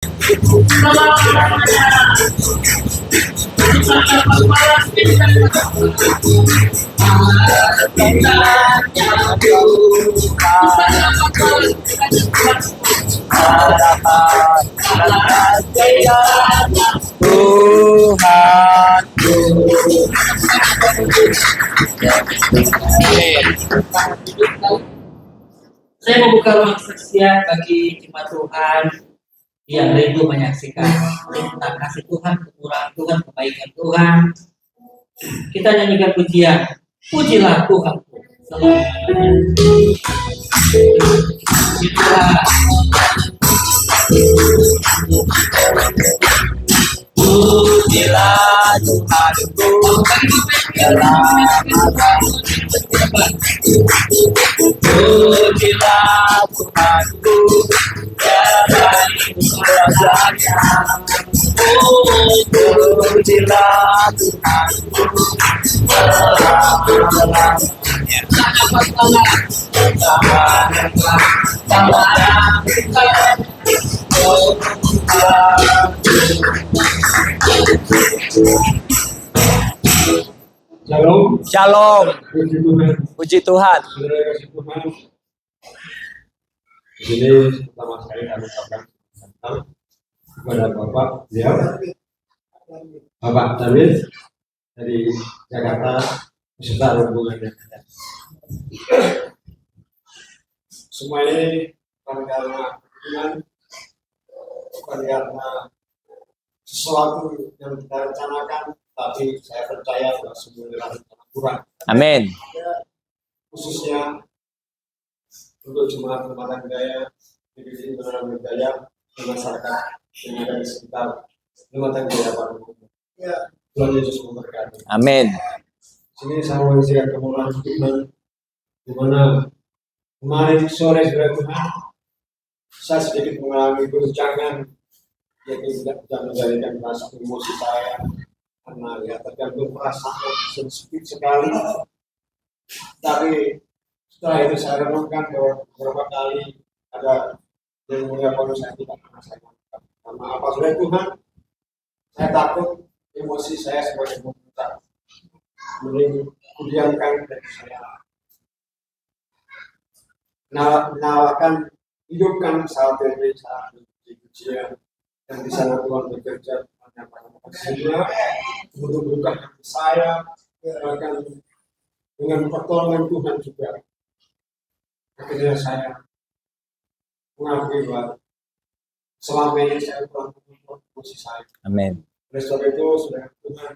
Saya membuka ruang kesaksian bagi jemaat Tuhan yang rindu menyaksikan tentang kasih Tuhan, kemurahan Tuhan, kebaikan Tuhan. Kita nyanyikan pujian, pujilah Tuhan. Pujilah Tuhanku, pujilah Tuhanku, pujilah Shalom. Shalom. Puji Tuhan. Puji Tuhan. Di sini pertama sekali kami ucapkan kepada Bapak beliau, Bapak David dari Jakarta beserta rombongannya. Semua ini bukan karena kepentingan, bukan karena sesuatu yang kita rencanakan, tapi saya percaya bahwa semuanya adalah Tuhan. Amin. Khususnya untuk jemaat Rumah Gaya, divisi Rumah Gaya, dan masyarakat yang ada di sekitar Rumah Gaya pada umumnya. Tuhan Yesus memberkati. Amin. Sini saya menyaksikan kemurahan Tuhan, di mana kemarin sore sudah Tuhan, saya sedikit mengalami goncangan, yaitu tidak bisa mengendalikan rasa emosi saya, karena ya tergantung perasaan sensitif sekali. Tapi setelah itu saya renungkan bahwa beberapa kali ada yang mulia Paulus saya tidak pernah saya lakukan. Karena apa sudah Tuhan, saya takut emosi saya sebagai pemerintah mending kudiamkan dan saya menawarkan hidupkan saat ini saat ujian dan di sana Tuhan bekerja semua untuk bukan hati saya, bahkan dengan pertolongan Tuhan juga akhirnya saya mengakui bahwa selama ini saya telah mengumpulkan emosi saya. Amin. Oleh sebab itu sudah Tuhan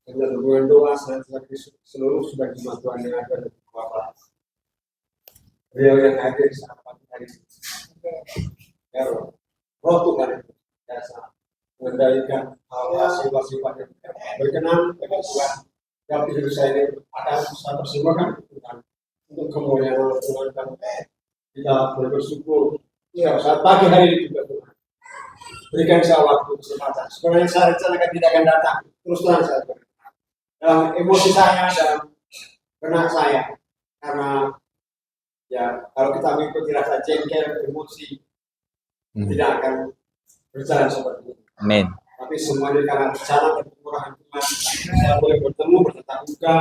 dengan hubungan doa saya seluruh sudah jemaat Tuhan yang ada di Bapak beliau yang hadir saat pagi hari ini. Ya, Roh Tuhan biasa mengendalikan hal-hal sifat-sifat yang berkenan dengan Tuhan. Dalam hidup saya ini akan bisa persembahkan Tuhan untuk kemuliaan Tuhan dan kita boleh bersyukur. Ya, saat pagi hari ini juga Tuhan berikan saya waktu kesempatan. Sebenarnya saya rencanakan tidak akan datang. Terus terang saya dalam emosi saya dan benak saya, karena ya kalau kita mengikuti rasa jengkel, emosi tidak akan berjalan seperti itu. Amin. Tapi semuanya karena rencana dan kemurahan Tuhan, saya boleh bertemu bertatap muka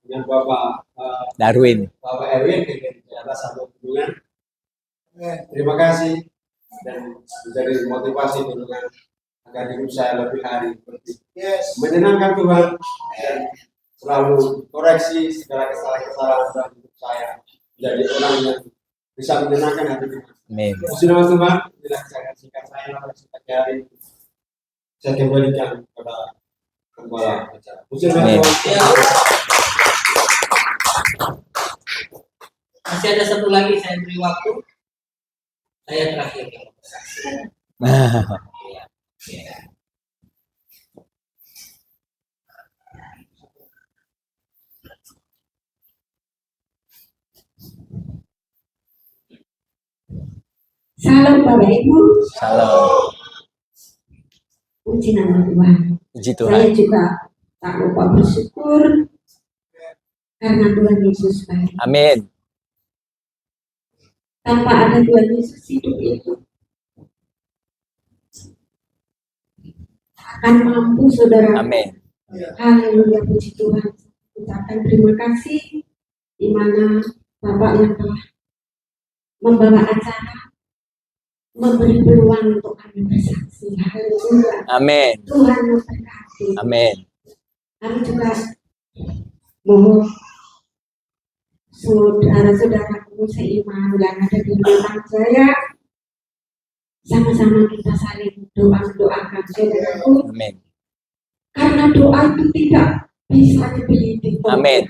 dengan Bapak Darwin. Bapak Erwin di atas satu hubungan. Terima kasih dan menjadi motivasi dengan agar hidup saya lebih hari lebih menyenangkan Tuhan dan selalu koreksi segala kesalahan-kesalahan dalam hidup saya menjadi orang yang bisa menyenangkan hati Tuhan. Amin. Puji nama Tuhan, bila saya singkat saya hari saya kembalikan kepada Gembala acara. Puji nama Tuhan. Masih ada satu lagi saya beri waktu. Saya terakhir kalau bersaksi. Ya. Salam Bapak Ibu. Salam. Puji nama Tuhan. Puji Saya Tuhan. juga tak lupa bersyukur karena Tuhan Yesus baik. Amin. Tanpa ada Tuhan Yesus hidup itu akan mampu, saudara. Amin. Haleluya, puji Tuhan. Ucapkan terima kasih di mana Bapak yang telah membawa acara, memberi peluang untuk kami bersaksi. Haleluya. Amin. Tuhan memberkati. Amin. Kami juga mohon saudara-saudaraku seiman yang ada di belakang saya, sama-sama kita saling doakan saudaraku, Amin. karena doa itu tidak bisa dibeli di toko. Amin.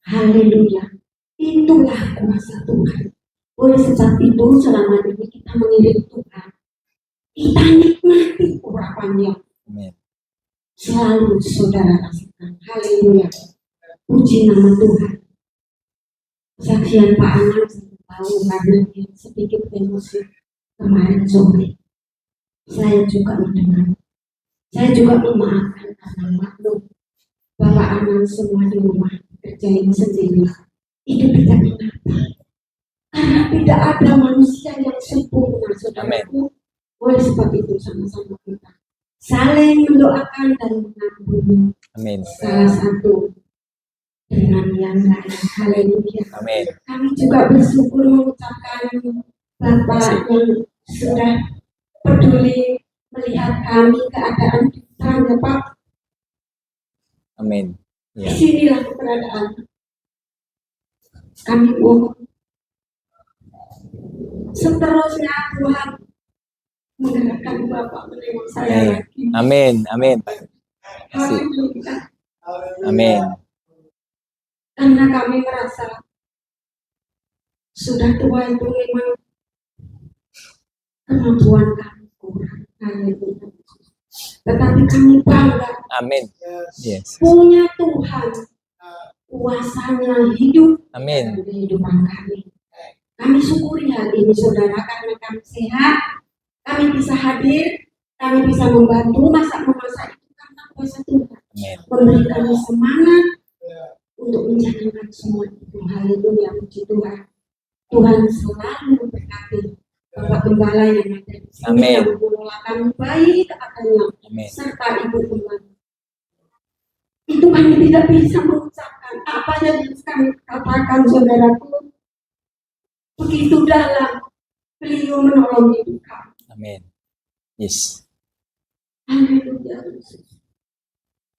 Haleluya. Itulah kuasa Tuhan. Oleh sebab itu selama ini kita mengiring Tuhan, kita nikmati urapannya. Amin. Selalu saudara rasakan. Haleluya. Puji nama Tuhan. Saksian Pak Anang saya tahu karena dia sedikit emosi kemarin sore. Saya juga mendengar. Saya juga memaafkan karena maklum Bapak Anang semua di rumah kerjain sendiri. Itu tidak mengapa. Karena tidak ada manusia yang sempurna, saudaraku. Oleh sebab itu sama-sama kita saling mendoakan dan mengampuni Amin. salah satu dengan yang lain. Haleluya. Amin. Kami juga bersyukur mengucapkan Bapak yang sudah peduli melihat kami keadaan kita, ya Pak. Amin. Ya. Disinilah keberadaan kami mohon seterusnya Tuhan menggerakkan Bapak menerima saya Amin. lagi. Amin. Amin. Kasih. Haleluya. Amin. Karena kami merasa sudah tua itu memang kemampuan kami kurang. Haleluya. Tetapi kami bangga Amin. Yes. punya Tuhan, kuasanya hidup Amin. dalam kehidupan kami. Kami syukuri hal ini saudara, karena kami sehat, kami bisa hadir, kami bisa membantu memasak itu karena kuasa Tuhan Amin. memberi kami semangat untuk menjalankan semua itu. Haleluya, puji Tuhan. Tuhan selalu memberkati Bapak Gembala yang ada di sini, Amin. yang mengelola kami baik adanya, Amin. serta Ibu Gembala. Itu kami tidak bisa mengucapkan apa yang bisa kami katakan, saudaraku. Begitu dalam beliau menolong hidup kami. Amin. Yes. Haleluya.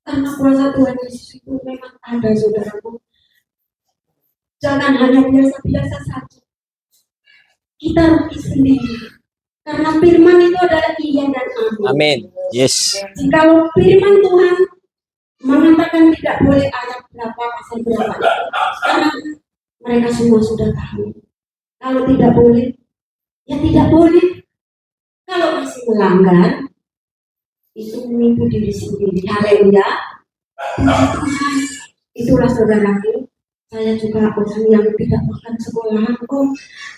Karena kuasa Tuhan Yesus itu memang ada, saudaraku. Jangan hanya biasa-biasa saja. Kita rugi sendiri. Karena firman itu adalah iya dan amin. Amin. Yes. Jikalau firman Tuhan mengatakan tidak boleh ayat berapa, pasal berapa, karena mereka semua sudah tahu. Kalau tidak boleh, ya tidak boleh. Kalau masih melanggar, itu menipu diri sendiri. Haleluya. Puji Tuhan. Itulah saudaraku. Saya juga orang yang tidak makan sekolahan kok,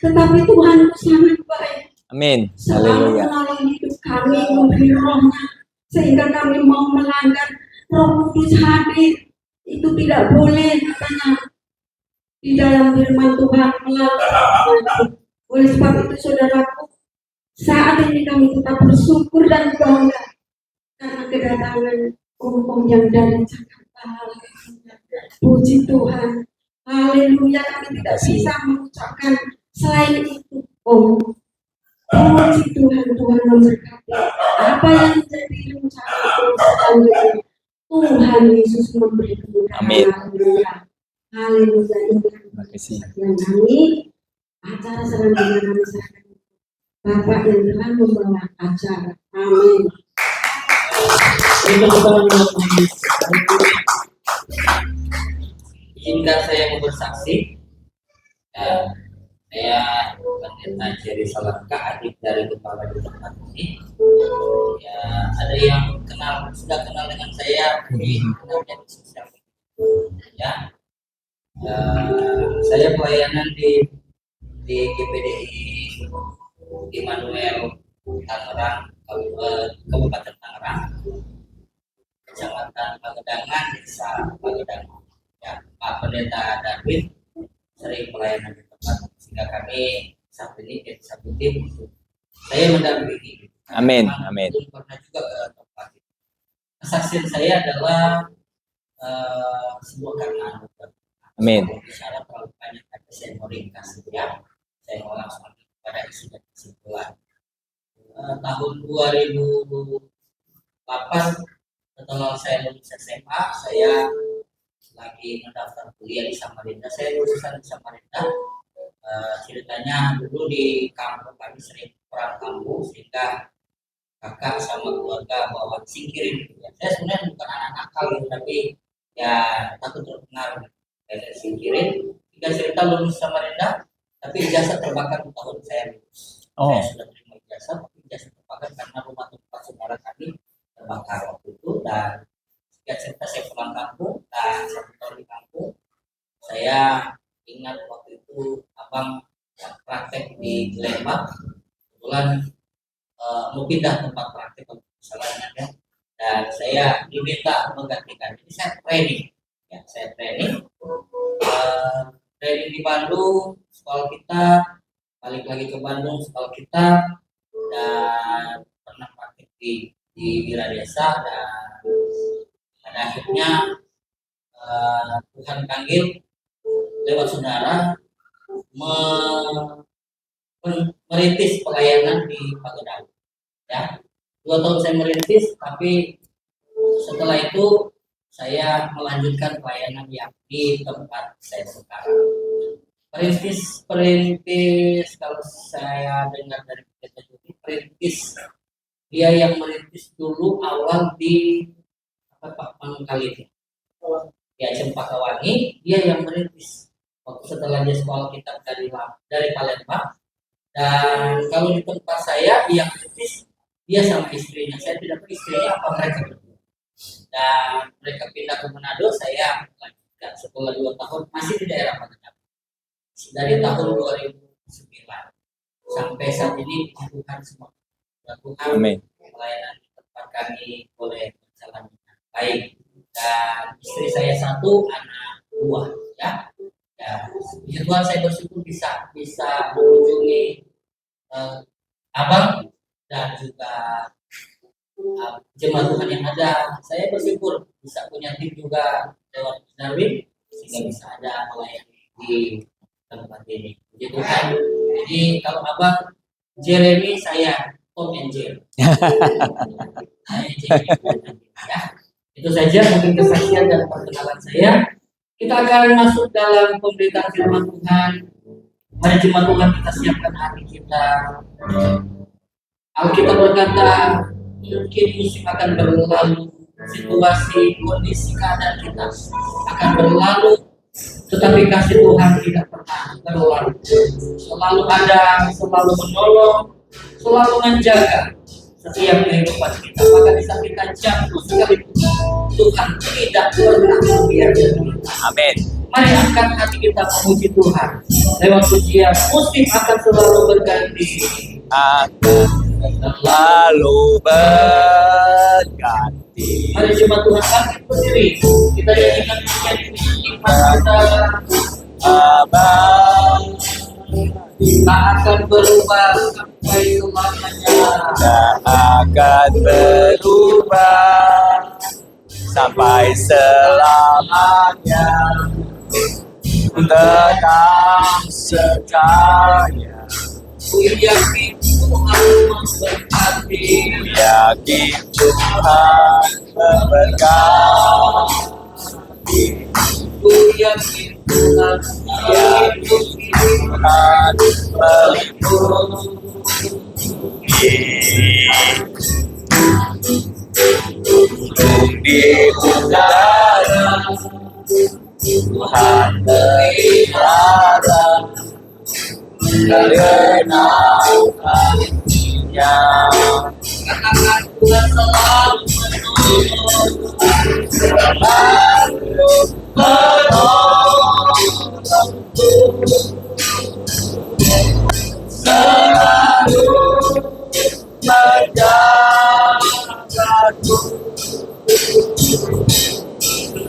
tetapi Tuhan sangat baik. Amin. Selalu Haleluya. menolong hidup kami, memberi rohnya, sehingga kami mau melanggar. Roh Kudus hadir. Itu tidak boleh katanya di dalam firman Tuhan melalui. Oleh sebab itu saudaraku, saat ini kami tetap bersyukur dan bangga karena kedatangan Om yang dari Jakarta. Puji Tuhan. Haleluya, kami tidak bisa mengucapkan selain itu. Om, puji Tuhan, Tuhan memberkati. Apa yang menjadi rencana Om selanjutnya, Tuhan Yesus memberi kemudahan. Amin. Haleluya. Haleluya. Terima kasih. Yang kami acara selanjutnya kami serahkan Bapak yang telah membawa acara. Amin. Izinkan saya mau bersaksi. Saya Pendeta Jerry Salangka, adik dari kepala di tempat ini. Ya, ada yang sudah kenal dengan saya di sosial media. Ya, saya pelayanan di GPDI Immanuel Tangerang, Kabupaten Tangerang, Kecamatan Pagedangan, Desa Pagedangan. Ya, Pak Pendeta Darwin sering pelayanan di tempat, sehingga kami saat ini satu tim untuk saya mendampingi. Amin. Amin. Pernah juga ke tempat itu. kesaksian saya adalah sebuah karena Amin. bicara terlalu banyak tapi saya mau ringkas ya. Saya mau langsung pada isi dan kesimpulan. Tahun 2008 setelah saya lulus SMA, saya lagi mendaftar kuliah di Samarinda. Saya lulusan di Samarinda. Ceritanya dulu di kampung kami sering perang kampung sehingga kakak sama keluarga bawa singkirin. Ya, saya sebenarnya bukan anak nakal gitu, tapi ya takut terpengaruh dari singkirin. Hingga cerita lulus Samarinda, tapi ijazah terbakar di tahun saya lulus. Oh. Saya sudah terima ijazah, tapi ijazah terbakar karena rumah tempat saudara kami terbakar waktu itu. Dan singkat cerita saya pulang kampung dan 1 tahun di kampung. Saya ingat waktu itu abang yang praktek di Lembang, kebetulan mau pindah tempat praktek kalau misalnya ya, dan saya diminta menggantikan. Jadi saya training, ya saya training di Bandung, sekolah kita, balik lagi ke Bandung, sekolah kita, dan pernah praktek di Wira Desa, dan pada akhirnya Tuhan panggil lewat saudara merintis pelayanan di Pagedaun. Ya, 2 tahun saya merintis, tapi setelah itu saya melanjutkan pelayanan yang di tempat saya sekarang. Perintis kalau saya dengar dari kita Juli, perintis dia yang merintis dulu awal di Pak Mangkali ya Cempakawangi, dia yang merintis waktu setelah dia sekolah kitab dari Palembang. Dan kalau di tempat saya yang merintis dia sama istrinya, saya tidak tahu istrinya apa mereka berdua. Dan mereka pindah ke Manado, saya lanjutkan setelah 2 tahun masih di daerah Pagedaun. Dari tahun 2009 sampai saat ini Tuhan semua. Tuhan pelayanan di tempat kami boleh berjalan dengan baik. Dan istri saya 1, anak 2 ya. Ya, puji Tuhan saya bersyukur bisa mengunjungi abang dan juga jemaat Tuhan yang ada. Saya bersyukur bisa punya tim juga lewat Darwin sehingga bisa ada melayani di tempat ini. Puji Tuhan. Jadi kalau abang Jeremy, saya Tom and Jerry. Saya Jeremy ya. Itu saja mungkin kesaksian dan perkenalan saya. Kita akan masuk dalam pemberitaan firman Tuhan. Mari jemaat Tuhan kita siapkan hati kita. Alkitab berkata, mungkin musim akan berlalu, situasi, kondisi, keadaan kita akan berlalu, tetapi kasih Tuhan tidak pernah berlalu. Selalu ada, selalu menolong, selalu menjaga setiap kehidupan kita. Maka bisa kita jatuh sekalipun Tuhan tidak pernah membiarkan kita. Amin. Mari angkat hati kita memuji Tuhan. Lewat pujian, musim akan selalu berganti. Akan selalu berganti. Mari jemaat Tuhan bangkit berdiri. Kita nyanyikan pujian ini pada Abang tak akan berubah sampai selamanya. tak akan berubah sampai selamanya. Tetap setia, Ku yakin Tuhan memberkati. yakin Tuhan memberkati. Ku yakin Tuhan melindungi. Tuhan melindungi. Di udara Tuhan melihara, karena kasih-Nya. Katakan Tuhan selalu menolong. Selalu menolongku, selalu menjagaku,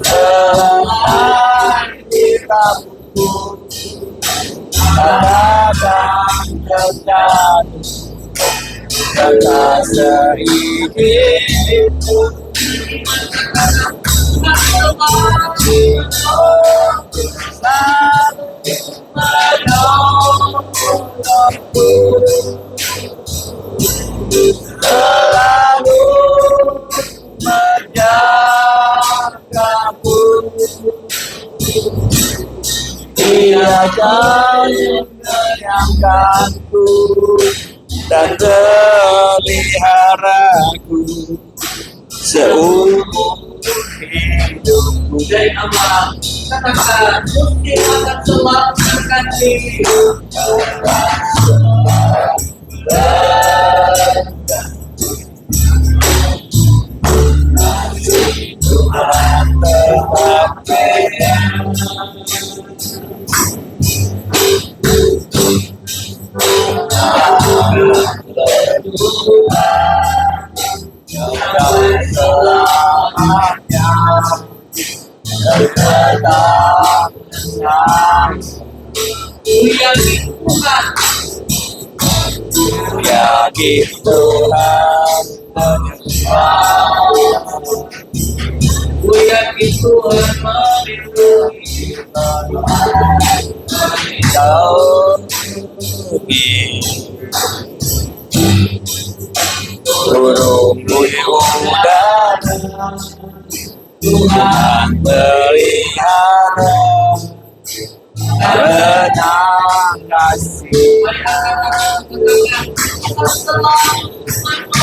selain dirapuku, katakan terjadi, kata sering itu selalu menjagaku. Dia akan menyayangkanku dan meliharaku seumur hidupku. Dari Allah katakan Gusti akan selamatkan diri. Yakin Tuhan Ku yakin Tuhan melindungi. burung di udara, Tuhan pelihara renang kasih.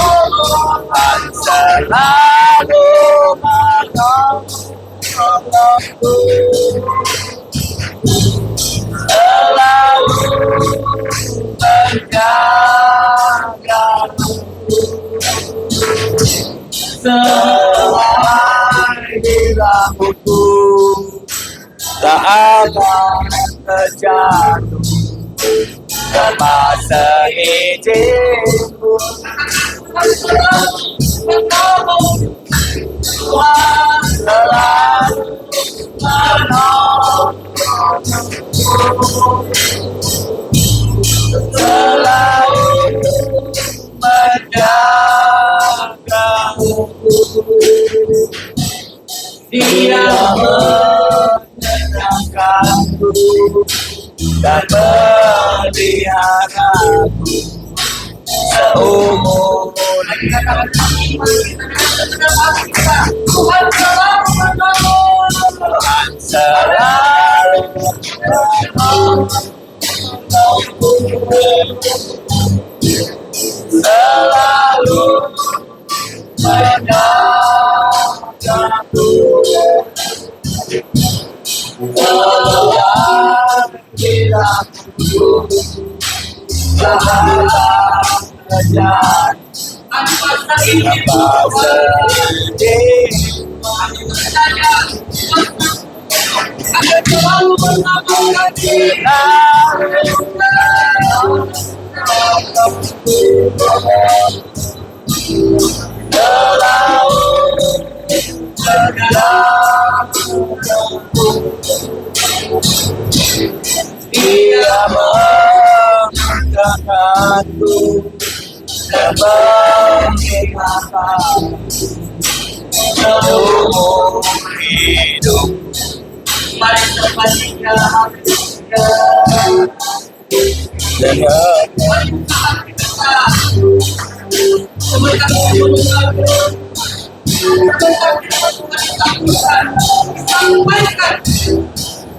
Tuhan selalu menolongku, selalu menjagaku selama di rambutku, tak akan terjatuh tanpa seizinku. Tuhan selalu selalu menjagaku. Dia menyenangkanku dan meliharaku seumur Tuhan selalu menolong. Tuhan selalu selalu menjagaku. Dia mengangkatku dan mengingatkan seumur hidup. Mari terpatikan Dengan sampaikan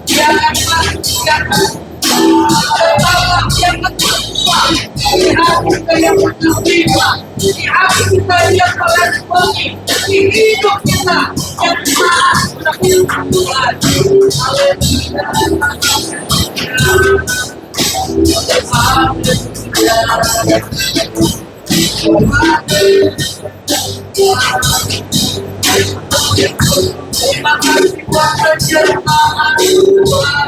dia akan melakukan yang berkuasa di hati kita yang menerima, di hati kita yang meresponi, di hidup kita yang sudah Tuhan. Terima kasih buat penjelasan Tuhan.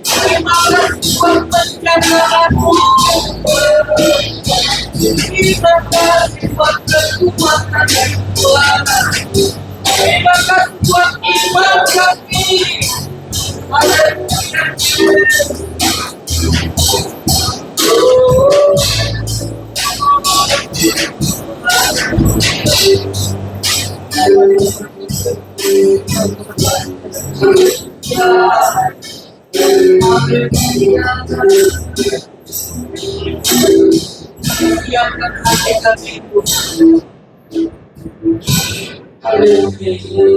Terima kasih buat penjelasanmu. Terima kasih buat kekuatan Tuhan. Terima kasih buat iman kami. Siapkan hati kami Haleluya.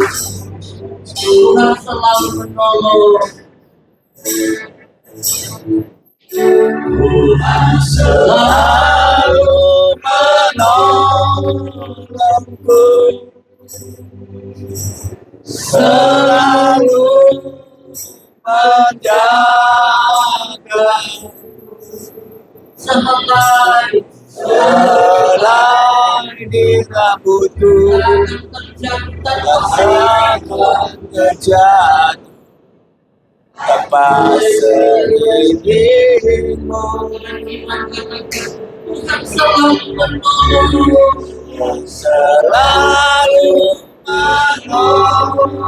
Tuhan selalu menolong. Tuhan selalu menolongku, selalu menjaga, Sehelai di rambutku akan terjatuh tepat sekelilingmu. Tuhan selalu menolong. Selalu menolong,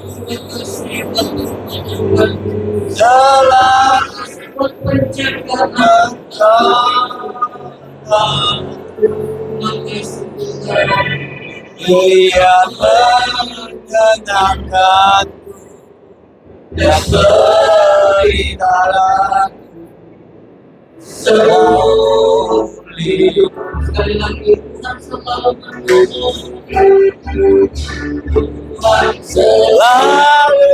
selalu penjagaan Dia menyenangkanku dan beri dalam seluruh hidup. sekali lagi Tuhan selalu menolong. Selalu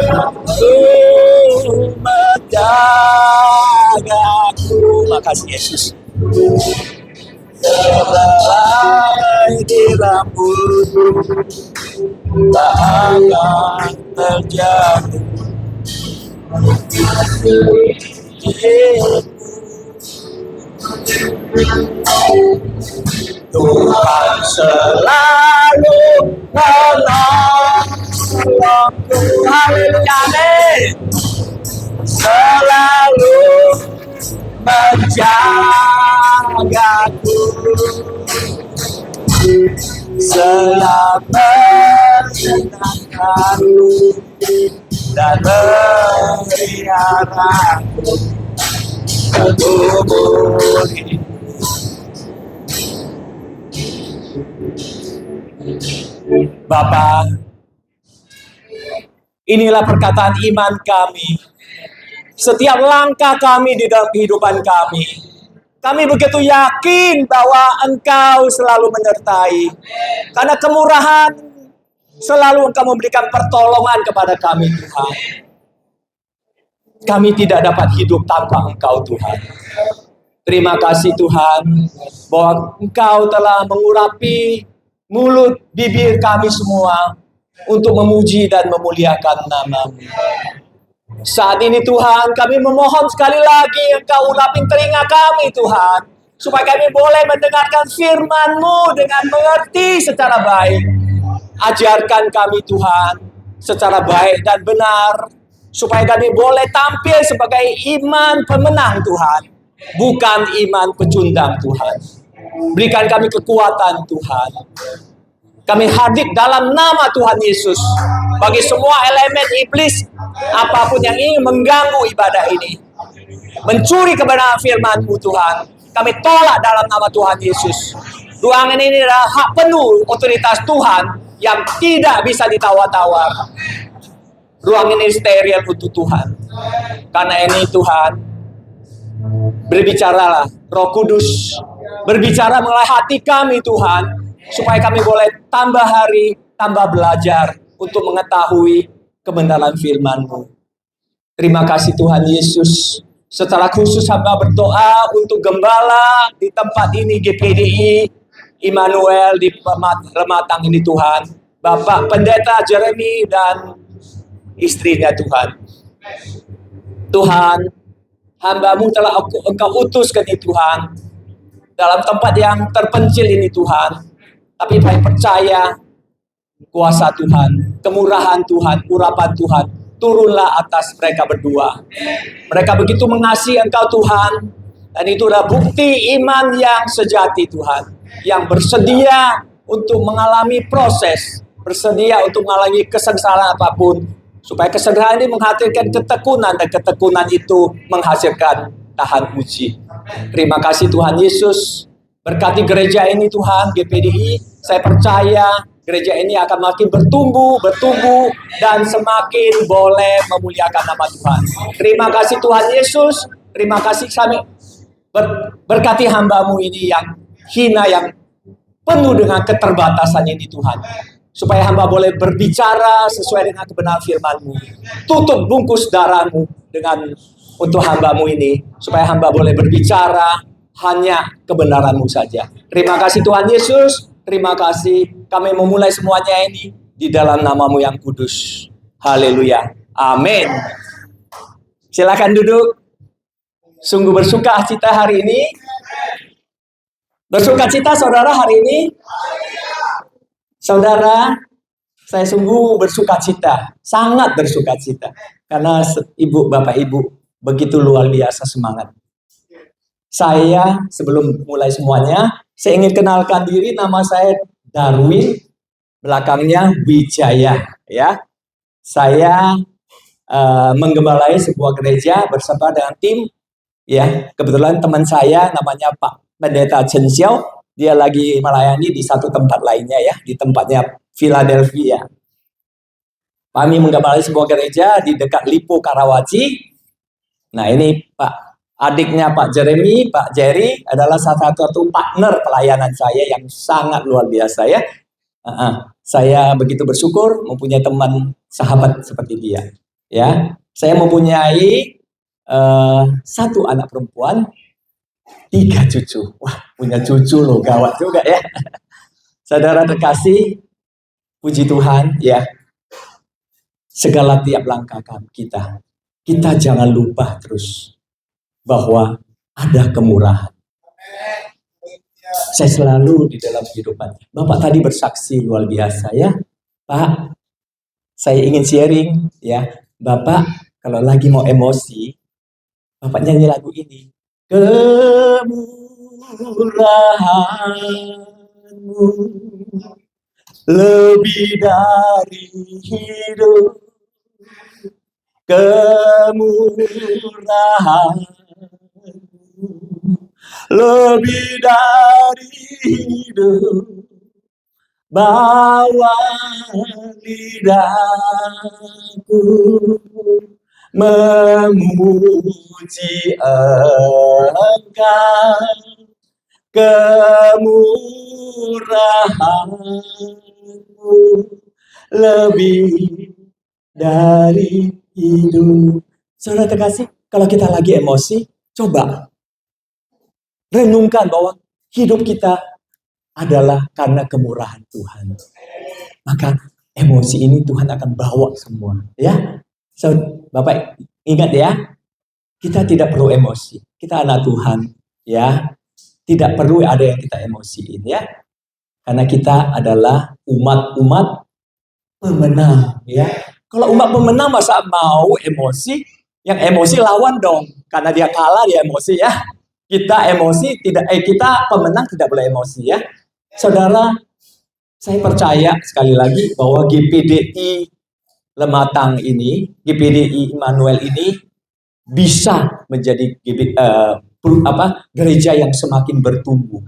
menolongku, menjagaku. Makasih Yesus. Selai di rambutku tak akan terjatuh. Tuhan selalu menolongku. Haleluya, amin. Selalu menjagaku, menyenangkanku dan memeliharaku seumur hidup. Bapa, inilah perkataan iman kami. Setiap langkah kami di dalam kehidupan kami, kami begitu yakin bahwa Engkau selalu menyertai. Karena kemurahan selalu Engkau memberikan pertolongan kepada kami, Tuhan. Kami tidak dapat hidup tanpa Engkau, Tuhan. Terima kasih Tuhan, bahwa Engkau telah mengurapi mulut bibir kami semua untuk memuji dan memuliakan nama-Mu. Saat ini Tuhan, kami memohon sekali lagi Engkau urapin telinga kami Tuhan, supaya kami boleh mendengarkan firman-Mu dengan mengerti secara baik. Ajarkan kami Tuhan secara baik dan benar, supaya kami boleh tampil sebagai iman pemenang Tuhan, bukan iman pecundang Tuhan. Berikan kami kekuatan Tuhan. Kami hadir dalam nama Tuhan Yesus. Bagi semua elemen iblis, apapun yang ingin mengganggu ibadah ini, mencuri kebenaran firman-Mu Tuhan, kami tolak dalam nama Tuhan Yesus. Ruangan ini adalah hak penuh otoritas Tuhan yang tidak bisa ditawar-tawar. Ruangan ini steril untuk Tuhan. Karena ini Tuhan, berbicaralah Roh Kudus, berbicara mengenai hati kami Tuhan, supaya kami boleh tambah hari, tambah belajar untuk mengetahui kebenaran firman-Mu. Terima kasih Tuhan Yesus. Secara khusus hamba berdoa untuk gembala di tempat ini, GPDI Immanuel di Rematang ini Tuhan. Bapak Pendeta Jeremy dan istrinya Tuhan. Tuhan, hamba-Mu telah Engkau utuskan ini Tuhan, dalam tempat yang terpencil ini Tuhan. Tapi saya percaya kuasa Tuhan, kemurahan Tuhan, urapan Tuhan turunlah atas mereka berdua. Mereka begitu mengasihi Engkau Tuhan, dan itu adalah bukti iman yang sejati Tuhan, yang bersedia untuk mengalami proses, bersedia untuk mengalami kesengsaraan apapun, supaya kesengsaraan ini menghasilkan ketekunan, dan ketekunan itu menghasilkan tahan uji. Terima kasih Tuhan Yesus. Berkati gereja ini Tuhan, GPDI. Saya percaya gereja ini akan makin bertumbuh, dan semakin boleh memuliakan nama Tuhan. Terima kasih Tuhan Yesus. Terima kasih kami berkati hamba-Mu ini yang hina, yang penuh dengan keterbatasan ini Tuhan. Supaya hamba boleh berbicara sesuai dengan kebenaran firman-Mu. Tutup bungkus darah-Mu untuk hamba-Mu ini. Supaya hamba boleh berbicara hanya kebenaran-Mu saja. Terima kasih Tuhan Yesus. Terima kasih. Kami memulai semuanya ini di dalam nama-Mu yang kudus. Haleluya. Amin. Silakan duduk. Sungguh bersuka cita hari ini. Bersuka cita saudara hari ini. Saudara, saya sungguh bersuka cita. Sangat bersuka cita. Karena ibu, bapak, ibu begitu luar biasa semangat. Saya sebelum mulai semuanya, saya ingin kenalkan diri. Nama saya Darwin, belakangnya Wijaya. Ya, saya menggembalai sebuah gereja bersama dengan tim. Ya, kebetulan teman saya namanya Pak Pendeta Chen Xiao, dia lagi melayani di satu tempat lainnya ya, di tempatnya Philadelphia. Kami menggembalai sebuah gereja di dekat Lipo, Karawaci. Nah, ini Pak adiknya Pak Jeremy, Pak Jerry adalah salah satu partner pelayanan saya yang sangat luar biasa ya. Saya begitu bersyukur mempunyai teman sahabat seperti dia. Ya, saya mempunyai satu anak perempuan, 3 cucu. Wah, punya cucu loh, gawat juga ya. Saudara terkasih, puji Tuhan ya. Segala tiap langkah kita jangan lupa terus bahwa ada kemurahan. Saya selalu di dalam kehidupan. Bapak tadi bersaksi luar biasa ya. Pak, saya ingin sharing ya. Bapak kalau lagi mau emosi, Bapak nyanyi lagu ini. Kemurahan-Mu lebih dari hidup. Kemurahan-Mu lebih dari hidup. Bawa lidahku memuji Engkau, kemurahan-Mu lebih dari hidup. Saudara terkasih, kalau kita lagi emosi, coba renungkan bahwa hidup kita adalah karena kemurahan Tuhan. Maka emosi ini Tuhan akan bawa semua, ya. So, Bapak ingat ya, kita tidak perlu emosi. Kita anak Tuhan, ya. Tidak perlu ada yang kita emosiin, ya. Karena kita adalah umat-umat pemenang, ya. Kalau umat pemenang masa mau emosi? Yang emosi lawan dong. Karena dia kalah dia emosi, ya. Kita emosi kita pemenang tidak boleh emosi, ya. Saudara, saya percaya sekali lagi bahwa GPDI Lematang ini, GPDI Immanuel ini bisa menjadi gereja yang semakin bertumbuh.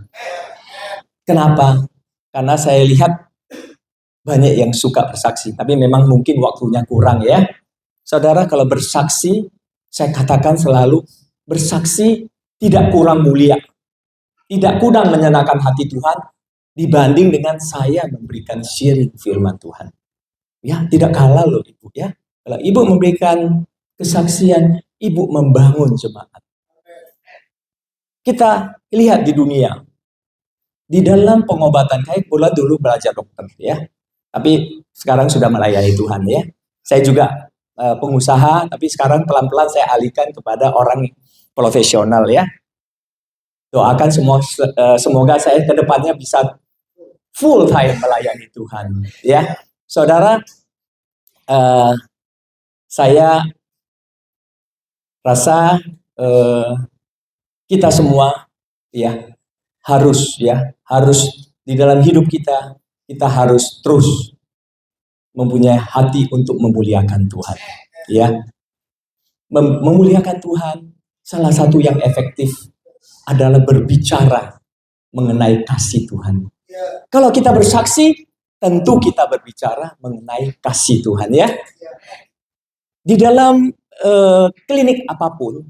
Kenapa? Karena saya lihat banyak yang suka bersaksi, tapi memang mungkin waktunya kurang ya. Saudara, kalau bersaksi, saya katakan selalu bersaksi tidak kurang mulia, tidak kurang menyenangkan hati Tuhan dibanding dengan saya memberikan sharing firman Tuhan. Ya, tidak kalah loh Ibu ya. Kalau Ibu memberikan kesaksian, Ibu membangun jemaat. Kita lihat di dunia, di dalam pengobatan, saya pula dulu belajar dokter ya. Tapi sekarang sudah melayani Tuhan ya. Saya juga pengusaha, tapi sekarang pelan-pelan saya alihkan kepada orang profesional ya. Doakan semoga saya ke depannya bisa full time melayani Tuhan ya. Saudara, saya rasa kita semua ya harus di dalam hidup kita harus terus mempunyai hati untuk memuliakan Tuhan ya. Memuliakan Tuhan salah satu yang efektif adalah berbicara mengenai kasih Tuhan. Kalau kita bersaksi, tentu kita berbicara mengenai kasih Tuhan ya. Di dalam klinik apapun,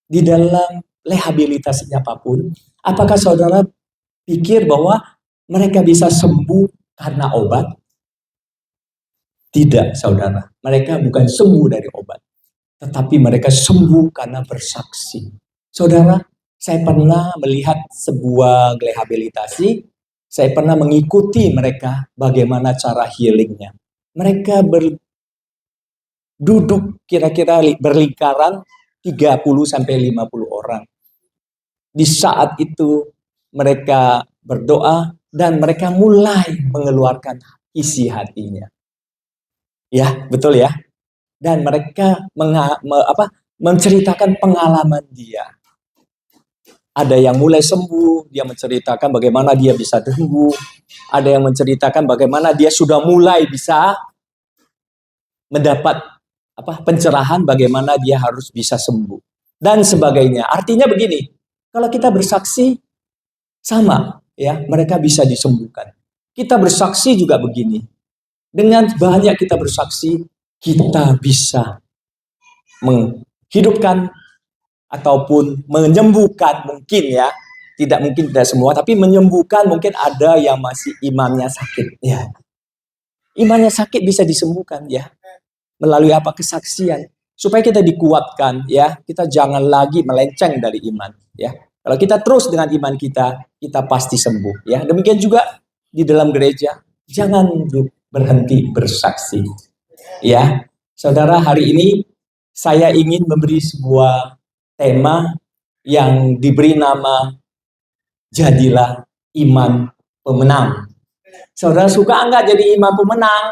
di dalam rehabilitasi apapun, apakah saudara pikir bahwa mereka bisa sembuh karena obat? Tidak, saudara. Mereka bukan sembuh dari obat, tetapi mereka sembuh karena bersaksi. Saudara, saya pernah melihat sebuah rehabilitasi, saya pernah mengikuti mereka bagaimana cara healingnya. Mereka duduk kira-kira berlingkaran 30-50 orang. Di saat itu mereka berdoa dan mereka mulai mengeluarkan isi hatinya. Ya, betul ya. Dan mereka menceritakan pengalaman dia. Ada yang mulai sembuh, dia menceritakan bagaimana dia bisa sembuh. Ada yang menceritakan bagaimana dia sudah mulai bisa mendapat pencerahan, bagaimana dia harus bisa sembuh dan sebagainya. Artinya begini, kalau kita bersaksi sama ya, mereka bisa disembuhkan. Kita bersaksi juga begini. Dengan banyak kita bersaksi, kita bisa menghidupkan ataupun menyembuhkan mungkin ya. Tidak mungkin tidak semua, tapi menyembuhkan mungkin ada yang masih imannya sakit ya. Imannya sakit bisa disembuhkan ya. Melalui kesaksian supaya kita dikuatkan ya, kita jangan lagi melenceng dari iman ya. Kalau kita terus dengan iman kita pasti sembuh ya. Demikian juga di dalam gereja, jangan berhenti bersaksi ya. Saudara, hari ini saya ingin memberi sebuah tema yang diberi nama jadilah iman pemenang. Saudara suka enggak jadi iman pemenang?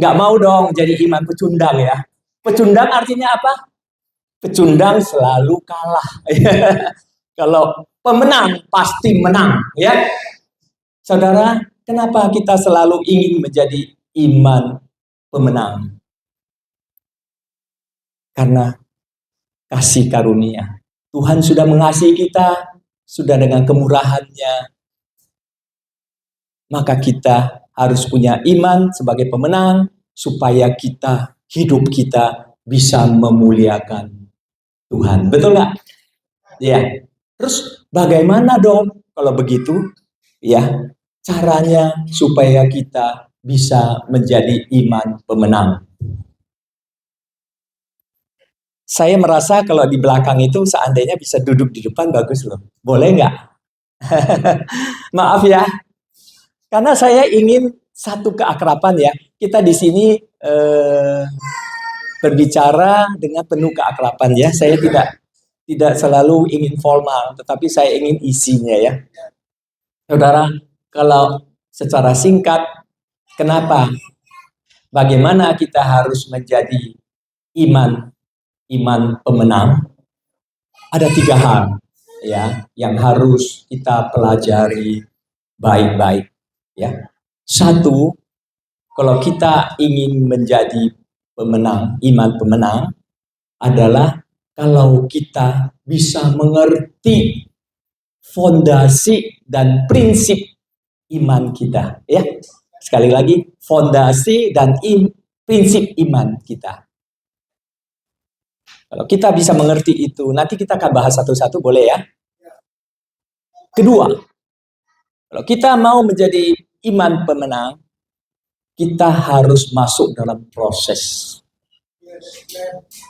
Nggak mau dong jadi iman pecundang ya. Pecundang artinya apa? Pecundang selalu kalah. Kalau pemenang pasti menang ya. Saudara, kenapa kita selalu ingin menjadi iman pemenang? Karena kasih karunia. Tuhan sudah mengasihi kita, sudah dengan kemurahannya. Maka kita harus punya iman sebagai pemenang supaya hidup kita bisa memuliakan Tuhan. Betul nggak? Ya. Terus bagaimana dong kalau begitu? Ya, caranya supaya kita bisa menjadi iman pemenang. Saya merasa kalau di belakang itu seandainya bisa duduk di depan bagus loh. Boleh nggak? Maaf ya. Karena saya ingin satu keakraban ya. Kita di sini berbicara dengan penuh keakraban ya. Saya tidak selalu ingin formal, tetapi saya ingin isinya ya. Saudara, kalau secara singkat, kenapa? Bagaimana kita harus menjadi iman pemenang? Ada 3 hal ya yang harus kita pelajari baik-baik. Ya. 1, kalau kita ingin menjadi pemenang, iman pemenang adalah kalau kita bisa mengerti fondasi dan prinsip iman kita, ya. Sekali lagi, fondasi dan prinsip iman kita. Kalau kita bisa mengerti itu, nanti kita akan bahas satu-satu, boleh ya? Kedua, kalau kita mau menjadi iman pemenang, kita harus masuk dalam proses.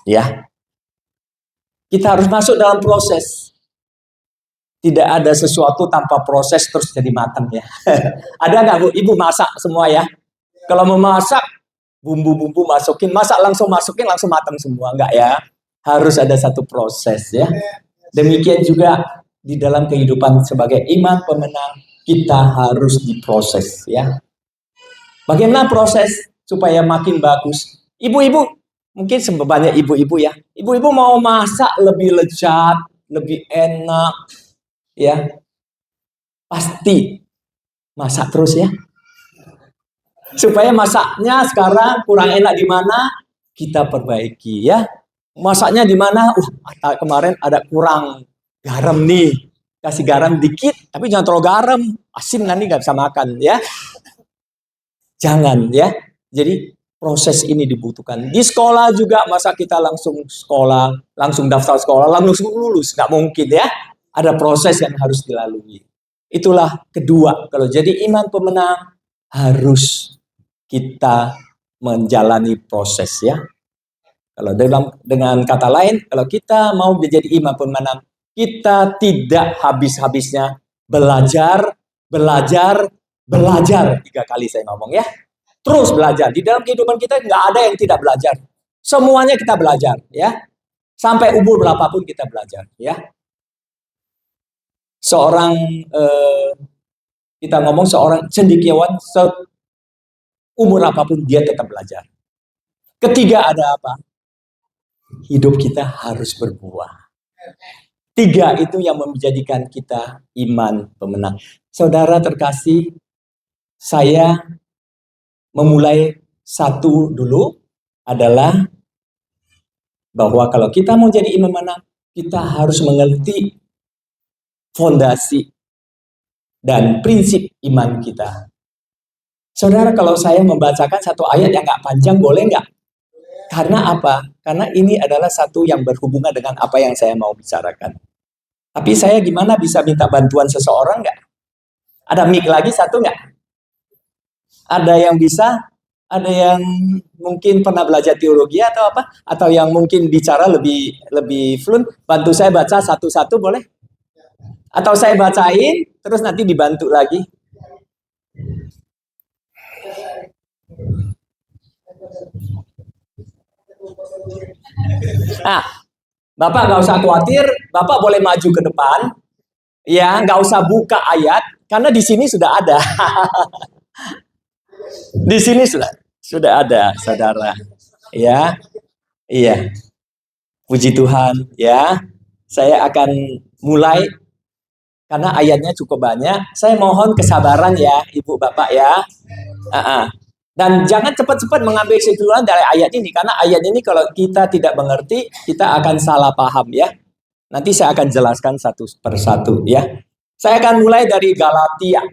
Ya. Kita harus masuk dalam proses. Tidak ada sesuatu tanpa proses terus jadi matang ya. Ada nggak Bu? Ibu masak semua ya? Kalau mau masak, bumbu-bumbu masukin, masak langsung masukin langsung matang semua, enggak ya? Harus ada satu proses ya. Demikian juga di dalam kehidupan sebagai iman pemenang, kita harus diproses ya. Bagaimana proses supaya makin bagus? Ibu-ibu, mungkin sebanyak ibu-ibu ya. Ibu-ibu mau masak lebih lezat, lebih enak, ya. Pasti masak terus ya. Supaya masaknya sekarang kurang enak di mana, kita perbaiki ya. masaknya di mana? Kemarin ada kurang garam nih, kasih garam dikit, tapi jangan terlalu garam, asin nanti nggak bisa makan ya. Jangan ya. Jadi proses ini dibutuhkan. Di sekolah juga, masa kita langsung sekolah, langsung daftar sekolah, langsung lulus, nggak mungkin ya. Ada proses yang harus dilalui. Itulah kedua. Kalau jadi iman pemenang harus kita menjalani proses ya. Kalau dengan kata lain, kalau kita mau menjadi imam pemenang, kita tidak habis-habisnya belajar. 3 kali saya ngomong ya. Terus belajar. Di dalam kehidupan kita nggak ada yang tidak belajar. Semuanya kita belajar ya. Sampai umur berapapun kita belajar ya. Kita ngomong seorang cendekiawan, umur apapun dia tetap belajar. Ketiga ada apa? Hidup kita harus berbuah. 3 itu yang menjadikan kita iman pemenang. Saudara terkasih, saya memulai 1 dulu adalah bahwa kalau kita mau jadi iman pemenang, kita harus mengerti fondasi dan prinsip iman kita. Saudara, kalau saya membacakan 1 ayat yang nggak panjang, boleh nggak? Karena apa? Karena ini adalah satu yang berhubungan dengan apa yang saya mau bicarakan. Tapi saya gimana bisa minta bantuan seseorang nggak? Ada mic lagi 1 nggak? Ada yang bisa? Ada yang mungkin pernah belajar teologi atau apa? Atau yang mungkin bicara lebih fluent? Bantu saya baca 1-1 boleh? Atau saya bacain, terus nanti dibantu lagi? Nah, Bapak nggak usah khawatir, Bapak boleh maju ke depan, ya, nggak usah buka ayat, karena di sini sudah ada. Di sini sudah ada, saudara. Ya, iya. Puji Tuhan, ya. Saya akan mulai, karena ayatnya cukup banyak. Saya mohon kesabaran ya, Ibu Bapak ya. Dan jangan cepat-cepat mengambil kesimpulan dari ayat ini, karena ayat ini kalau kita tidak mengerti, kita akan salah paham ya. Nanti saya akan jelaskan 1 per 1 ya. Saya akan mulai dari Galatia.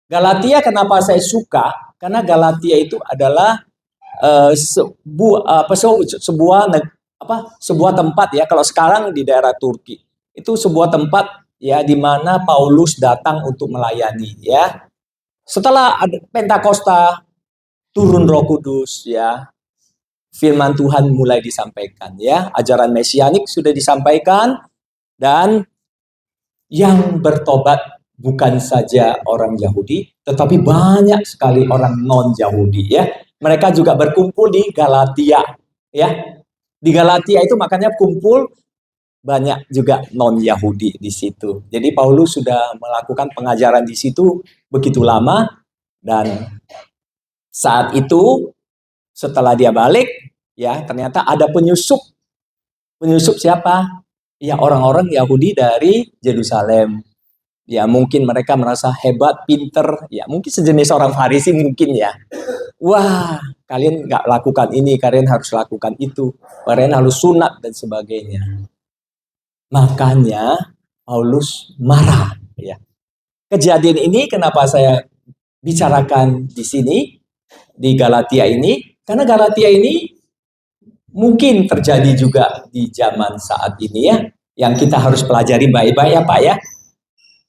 Galatia kenapa saya suka? Karena Galatia itu adalah sebuah tempat ya. Kalau sekarang di daerah Turki, itu sebuah tempat ya di mana Paulus datang untuk melayani ya. Setelah ada Pentakosta, turun Roh Kudus ya, firman Tuhan mulai disampaikan ya, ajaran mesianik sudah disampaikan, dan yang bertobat bukan saja orang Yahudi, tetapi banyak sekali orang non-Yahudi ya. Mereka juga berkumpul di Galatia ya. Di Galatia itu makanya kumpul banyak juga non-Yahudi di situ. Jadi Paulus sudah melakukan pengajaran di situ begitu lama, dan saat itu setelah dia balik ya, ternyata ada penyusup. Penyusup siapa? Ya, orang-orang Yahudi dari Yerusalem. Ya, mungkin mereka merasa hebat, pinter, ya mungkin sejenis orang Farisi mungkin ya. Wah, kalian nggak lakukan ini, kalian harus lakukan itu, kalian harus sunat dan sebagainya. Makanya Paulus marah ya. Kejadian ini kenapa saya bicarakan di sini, di Galatia ini, karena Galatia ini mungkin terjadi juga di zaman saat ini ya, yang kita harus pelajari baik-baik ya Pak ya.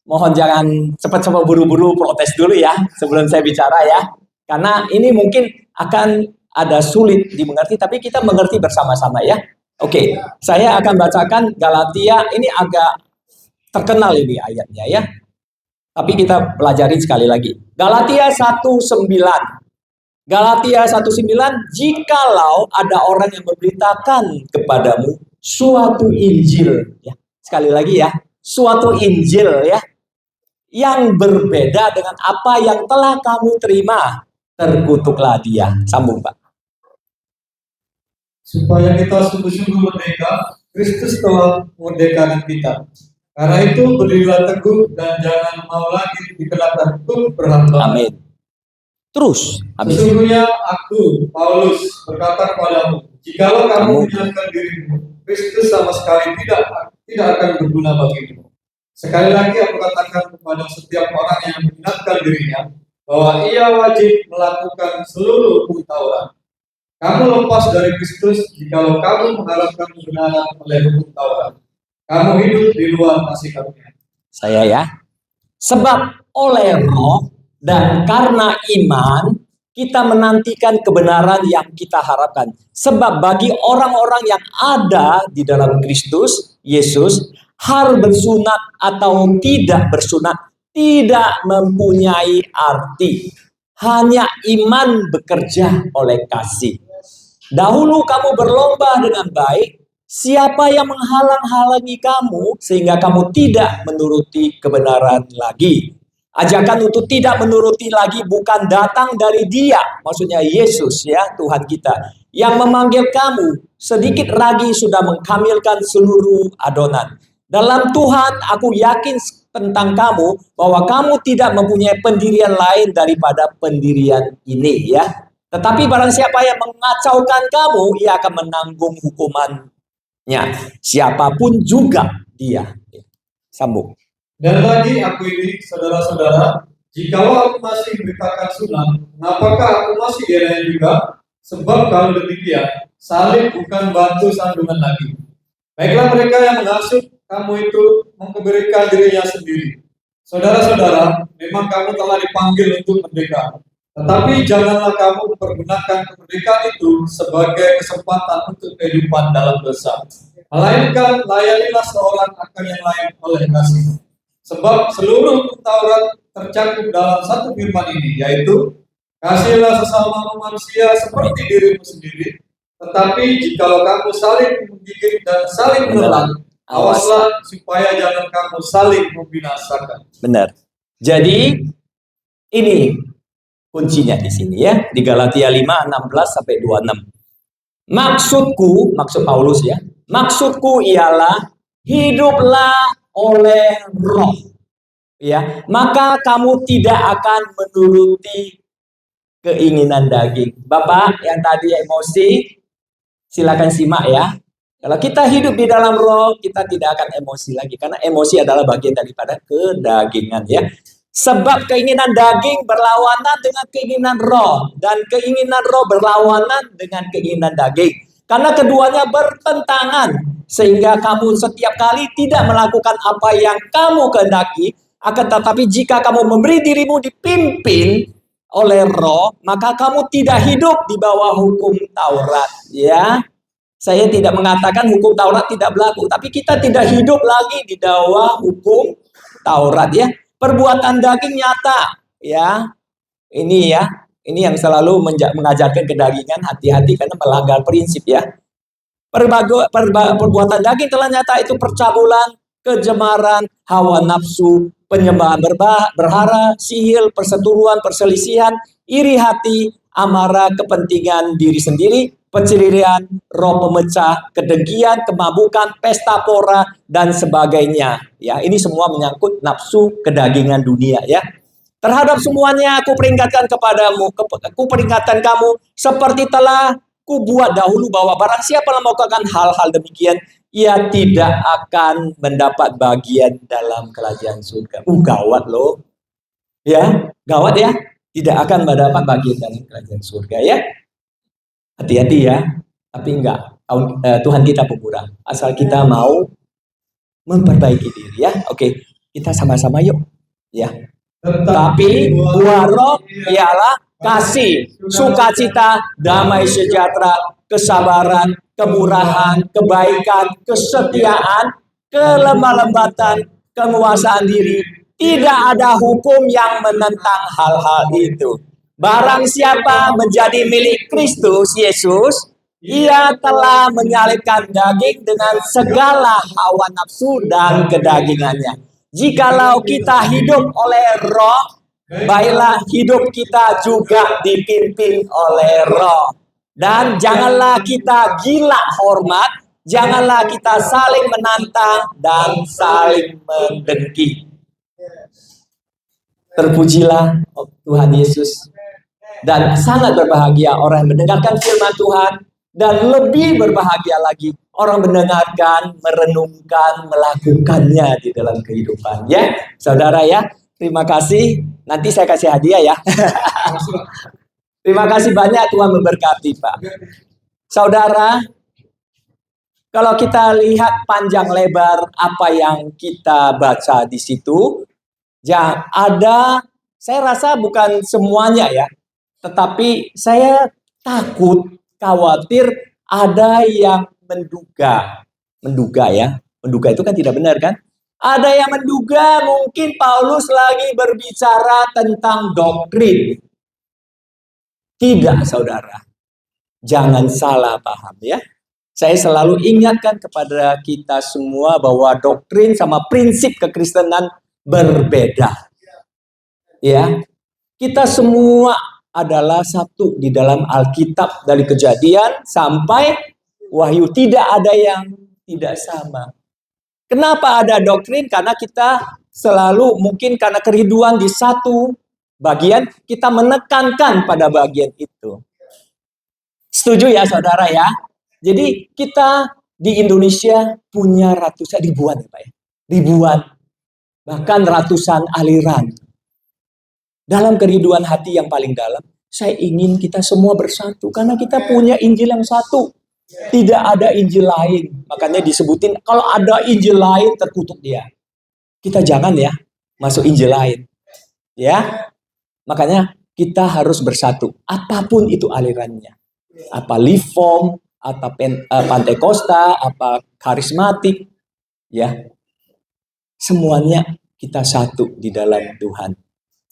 Mohon jangan cepat-cepat buru-buru protes dulu ya sebelum saya bicara ya, karena ini mungkin akan ada sulit dimengerti, tapi kita mengerti bersama-sama ya. Oke, saya akan bacakan Galatia, ini agak terkenal ini ayatnya ya, tapi kita pelajari sekali lagi. Galatia 1:9. Galatia 1:9, jikalau ada orang yang memberitakan kepadamu suatu Injil, ya, sekali lagi ya, suatu Injil ya, yang berbeda dengan apa yang telah kamu terima, terkutuklah dia. Sambung Pak. Supaya kita sungguh-sungguh merdeka, Kristus telah memerdekakan kita. Karena itu berdirilah teguh dan jangan mau lagi dikenakan hukum berhamba. Amin. Terus, habis. Sesungguhnya aku, Paulus, berkata kepadamu, Jikalau kamu menyenangkan dirimu, Kristus sama sekali tidak akan berguna bagimu. Sekali lagi aku katakan kepada setiap orang yang menyenangkan dirinya bahwa ia wajib melakukan seluruh hukum Taurat. Kamu lepas dari Kristus jikalau kamu mengharapkan kebenaran oleh hukum Taurat. Kamu hidup di luar kasih karunia. Saya ya. Sebab oleh roh dan karena iman kita menantikan kebenaran yang kita harapkan. Sebab bagi orang-orang yang ada di dalam Kristus Yesus, hal bersunat atau tidak bersunat tidak mempunyai arti. Hanya iman bekerja oleh kasih. Dahulu kamu berlomba dengan baik. Siapa yang menghalang-halangi kamu sehingga kamu tidak menuruti kebenaran lagi? Ajakan untuk tidak menuruti lagi bukan datang dari Dia, maksudnya Yesus ya, Tuhan kita, yang memanggil kamu. Sedikit lagi sudah mengkamilkan seluruh adonan. Dalam Tuhan aku yakin tentang kamu bahwa kamu tidak mempunyai pendirian lain daripada pendirian ini ya. Tetapi barang siapa yang mengacaukan kamu, ia akan menanggung hukumannya. Siapapun juga dia. Sambung. Dan lagi aku ini, saudara-saudara, jikalau aku masih memberitakan sunnah, apakah aku masih dianiaya juga? Sebab kalau demikian, salib bukan batu sandungan lagi. Baiklah mereka yang menghasut kamu itu memberikan dirinya sendiri. Saudara-saudara, memang kamu telah dipanggil untuk merdeka. Tetapi janganlah kamu mempergunakan kemerdekaan itu sebagai kesempatan untuk kehidupan dalam dosa. Melainkan layanilah seorang akan yang lain oleh kasih. Sebab seluruh Taurat tercakup dalam satu firman ini, yaitu kasihilah sesama manusia seperti dirimu sendiri. Tetapi jikalau kamu saling menggigit dan saling menelan, awaslah supaya jangan kamu saling membinasakan. Benar. Jadi ini kuncinya di sini ya, di Galatia 5:16 sampai 26. Maksud Paulus ya, maksudku ialah hiduplah oleh roh. Ya, maka kamu tidak akan menuruti keinginan daging. Bapak yang tadi emosi, silakan simak ya. Kalau kita hidup di dalam roh, kita tidak akan emosi lagi. Karena emosi adalah bagian daripada kedagingan ya. Sebab keinginan daging berlawanan dengan keinginan roh. Dan keinginan roh berlawanan dengan keinginan daging. Karena keduanya bertentangan. Sehingga kamu setiap kali tidak melakukan apa yang kamu kehendaki. Akan tetapi jika kamu memberi dirimu dipimpin oleh roh, maka kamu tidak hidup di bawah hukum Taurat ya. Saya tidak mengatakan hukum Taurat tidak berlaku, tapi kita tidak hidup lagi di bawah hukum Taurat ya. Perbuatan daging nyata ya. Ini ya, ini yang selalu mengajarkan kedagingan, hati-hati karena melanggar prinsip ya. Perbuatan daging telah nyata itu percabulan, kejemaran, hawa nafsu, penyembahan berhala, sihir, perseteruan, perselisihan, iri hati, amarah, kepentingan diri sendiri, pencirian, roh pemecah, kedengkian, kemabukan, pesta pora, dan sebagainya. Ya, ini semua menyangkut nafsu kedagingan dunia ya. Terhadap semuanya aku peringatkan kepadamu, aku peringatkan kamu seperti telah ku buat dahulu bahwa barang siapa yang melakukan hal-hal demikian, ia tidak akan mendapat bagian dalam kerajaan surga. Gawat loh. Ya, gawat ya. Tidak akan mendapat bagian dalam kerajaan surga ya. Hati-hati ya, tapi enggak. Tuhan kita pemurah. Asal kita mau memperbaiki diri ya. Oke, kita sama-sama yuk. Ya. Tapi buah roh ialah kasih, sukacita, damai sejahtera, kesabaran, kemurahan, kebaikan, kesetiaan, kelemah lembatan, penguasaan diri. Tidak ada hukum yang menentang hal-hal itu. Barang siapa menjadi milik Kristus Yesus, ia telah menyalibkan daging dengan segala hawa nafsu dan kedagingannya. Jikalau kita hidup oleh roh, baiklah hidup kita juga dipimpin oleh roh. Dan janganlah kita gila hormat, janganlah kita saling menantang dan saling mendengki. Terpujilah Tuhan Yesus. Dan sangat berbahagia orang yang mendengarkan firman Tuhan Dan lebih berbahagia lagi orang mendengarkan, merenungkan, melakukannya di dalam kehidupan. Ya, saudara ya. Terima kasih. Nanti saya kasih hadiah ya. Terima kasih banyak, Tuhan memberkati Pak. Saudara, kalau kita lihat panjang lebar apa yang kita baca di situ, ya ada, saya rasa bukan semuanya ya, tetapi saya takut, khawatir ada yang menduga ya, menduga itu kan tidak benar kan? Ada yang menduga mungkin Paulus lagi berbicara tentang doktrin. Tidak, saudara. Jangan salah paham ya. Saya selalu ingatkan kepada kita semua bahwa doktrin sama prinsip kekristenan berbeda. Ya. Kita semua adalah satu di dalam Alkitab dari Kejadian sampai Wahyu. Tidak ada yang tidak sama. Kenapa ada doktrin? Karena kita selalu mungkin karena kerinduan di satu bagian, kita menekankan pada bagian itu. Setuju ya saudara ya? Jadi kita di Indonesia punya ratusan, ribuan ya Pak ya? Ribuan, bahkan ratusan aliran. Dalam kerinduan hati yang paling dalam, saya ingin kita semua bersatu. Karena kita punya Injil yang satu. Tidak ada Injil lain. Makanya disebutin, kalau ada Injil lain terkutuk dia. Kita jangan ya, masuk Injil lain. Ya, makanya kita harus bersatu. Apapun itu alirannya. Apa Reform, apa Pantekosta, apa karismatik. Ya, semuanya kita satu di dalam Tuhan.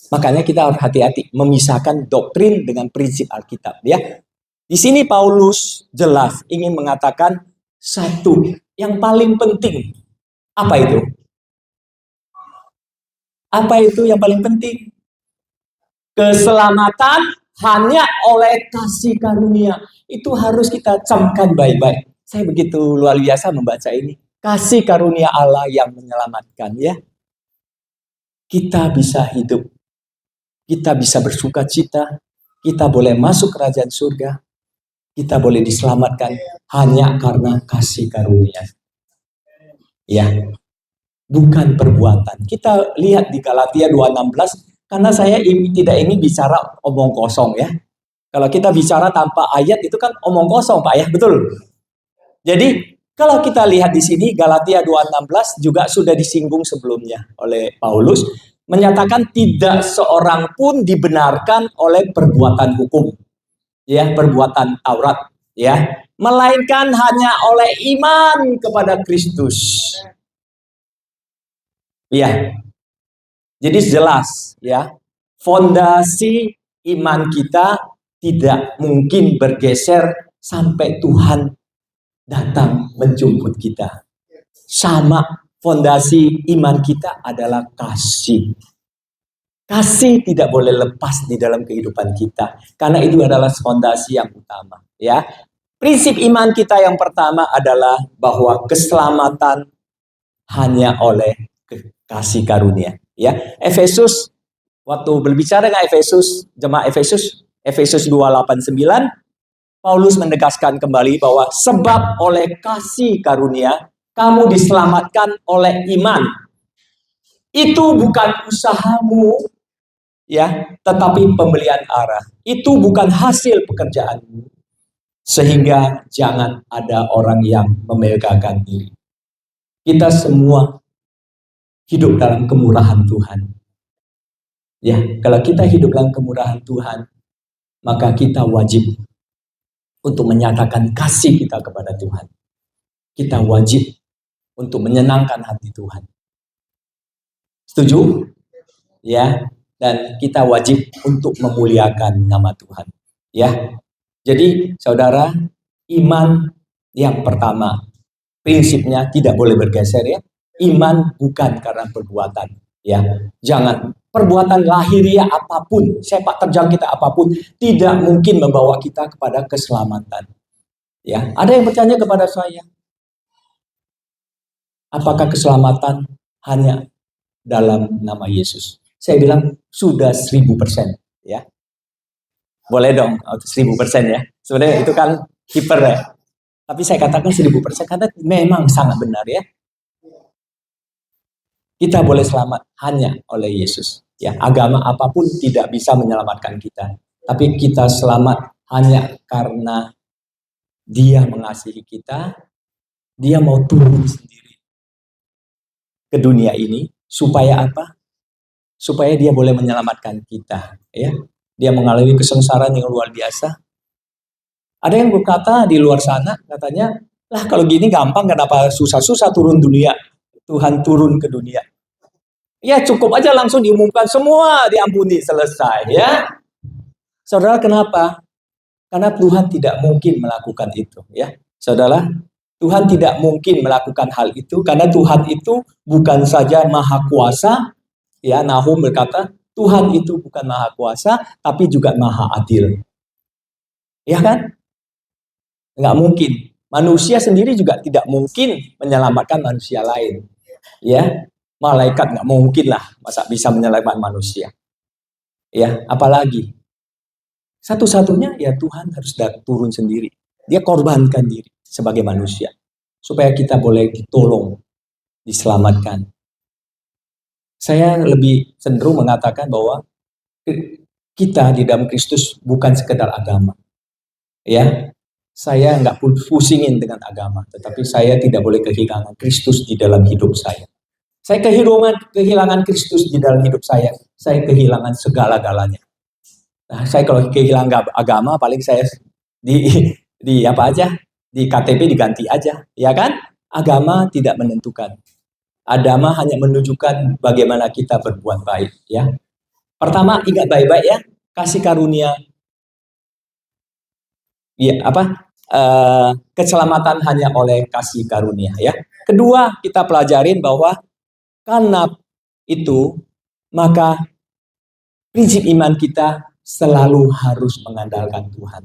Makanya kita harus hati-hati memisahkan doktrin dengan prinsip Alkitab. Ya, di sini Paulus jelas ingin mengatakan satu yang paling penting. Apa itu? Apa itu yang paling penting? Keselamatan hanya oleh kasih karunia. Itu harus kita camkan baik-baik. Saya begitu luar biasa membaca ini. Kasih karunia Allah yang menyelamatkan ya. Kita bisa hidup. Kita bisa bersuka cita. Kita boleh masuk kerajaan surga. Kita boleh diselamatkan hanya karena kasih karunia. Ya, bukan perbuatan. Kita lihat di Galatia 2:16, karena saya tidak ingin bicara omong kosong ya. Kalau kita bicara tanpa ayat itu kan omong kosong Pak ya, betul? Jadi kalau kita lihat di sini Galatia 2:16 juga sudah disinggung sebelumnya oleh Paulus, menyatakan tidak seorang pun dibenarkan oleh perbuatan hukum. Ya, perbuatan Taurat ya, melainkan hanya oleh iman kepada Kristus. Ya. Jadi jelas ya, fondasi iman kita tidak mungkin bergeser sampai Tuhan datang menjemput kita. Sama, fondasi iman kita adalah kasih. Kasih tidak boleh lepas di dalam kehidupan kita. Karena itu adalah fondasi yang utama. Ya, prinsip iman kita yang pertama adalah bahwa keselamatan hanya oleh kasih karunia. Ya, Efesus, waktu berbicara dengan Efesus, jemaat Efesus 2:8-9, Paulus menegaskan kembali bahwa sebab oleh kasih karunia kamu diselamatkan oleh iman. Itu bukan usahamu, ya, tetapi pembelian arah. Itu bukan hasil pekerjaanmu. Sehingga jangan ada orang yang memegahkan diri. Kita semua hidup dalam kemurahan Tuhan. Ya, kalau kita hidup dalam kemurahan Tuhan, maka kita wajib untuk menyatakan kasih kita kepada Tuhan. Kita wajib untuk menyenangkan hati Tuhan. Setuju? Ya, dan kita wajib untuk memuliakan nama Tuhan. Ya. Jadi, saudara, iman yang pertama, prinsipnya tidak boleh bergeser ya. Iman bukan karena perbuatan, ya. Jangan perbuatan lahiriah apapun, sepak terjang kita apapun tidak mungkin membawa kita kepada keselamatan. Ya, ada yang bertanya kepada saya, apakah keselamatan hanya dalam nama Yesus? Saya bilang sudah 1000%, ya. Boleh dong 1000% ya. Sebenarnya itu kan hiper ya. Tapi saya katakan 1000% karena memang sangat benar ya. Kita boleh selamat hanya oleh Yesus. Ya, agama apapun tidak bisa menyelamatkan kita. Tapi kita selamat hanya karena Dia mengasihi kita. Dia mau turun sendiri ke dunia ini supaya apa? Supaya Dia boleh menyelamatkan kita. Ya, Dia mengalami kesengsaraan yang luar biasa. Ada yang berkata di luar sana, katanya, lah kalau gini gampang, kenapa susah-susah turun dunia? Tuhan turun ke dunia. Ya cukup aja langsung diumumkan semua diampuni, selesai ya. Saudara, kenapa? Karena Tuhan tidak mungkin melakukan itu ya. Saudara, Tuhan tidak mungkin melakukan hal itu karena Tuhan itu bukan saja maha kuasa. Ya, Nahum berkata, Tuhan itu bukan maha kuasa tapi juga maha adil. Ya kan? Nggak mungkin. Manusia sendiri juga tidak mungkin menyelamatkan manusia lain. Ya, malaikat nggak mungkin lah, masa bisa menyelamatkan manusia. Ya, apalagi satu-satunya ya Tuhan harus turun sendiri. Dia korbankan diri sebagai manusia supaya kita boleh ditolong, diselamatkan. Saya lebih cenderung mengatakan bahwa kita di dalam Kristus bukan sekedar agama. Ya, saya nggak pusingin dengan agama, tetapi saya tidak boleh kehilangan Kristus di dalam hidup saya. Saya kehilangan Kristus di dalam hidup saya kehilangan segala-galanya. Nah, saya kalau kehilangan agama, paling saya di apa aja, di KTP diganti aja, ya kan? Agama tidak menentukan. Agama hanya menunjukkan bagaimana kita berbuat baik, ya. Pertama, ingat baik-baik ya, kasih karunia, ya apa? Keselamatan hanya oleh kasih karunia, ya. Kedua, kita pelajarin bahwa karena itu, maka prinsip iman kita selalu harus mengandalkan Tuhan.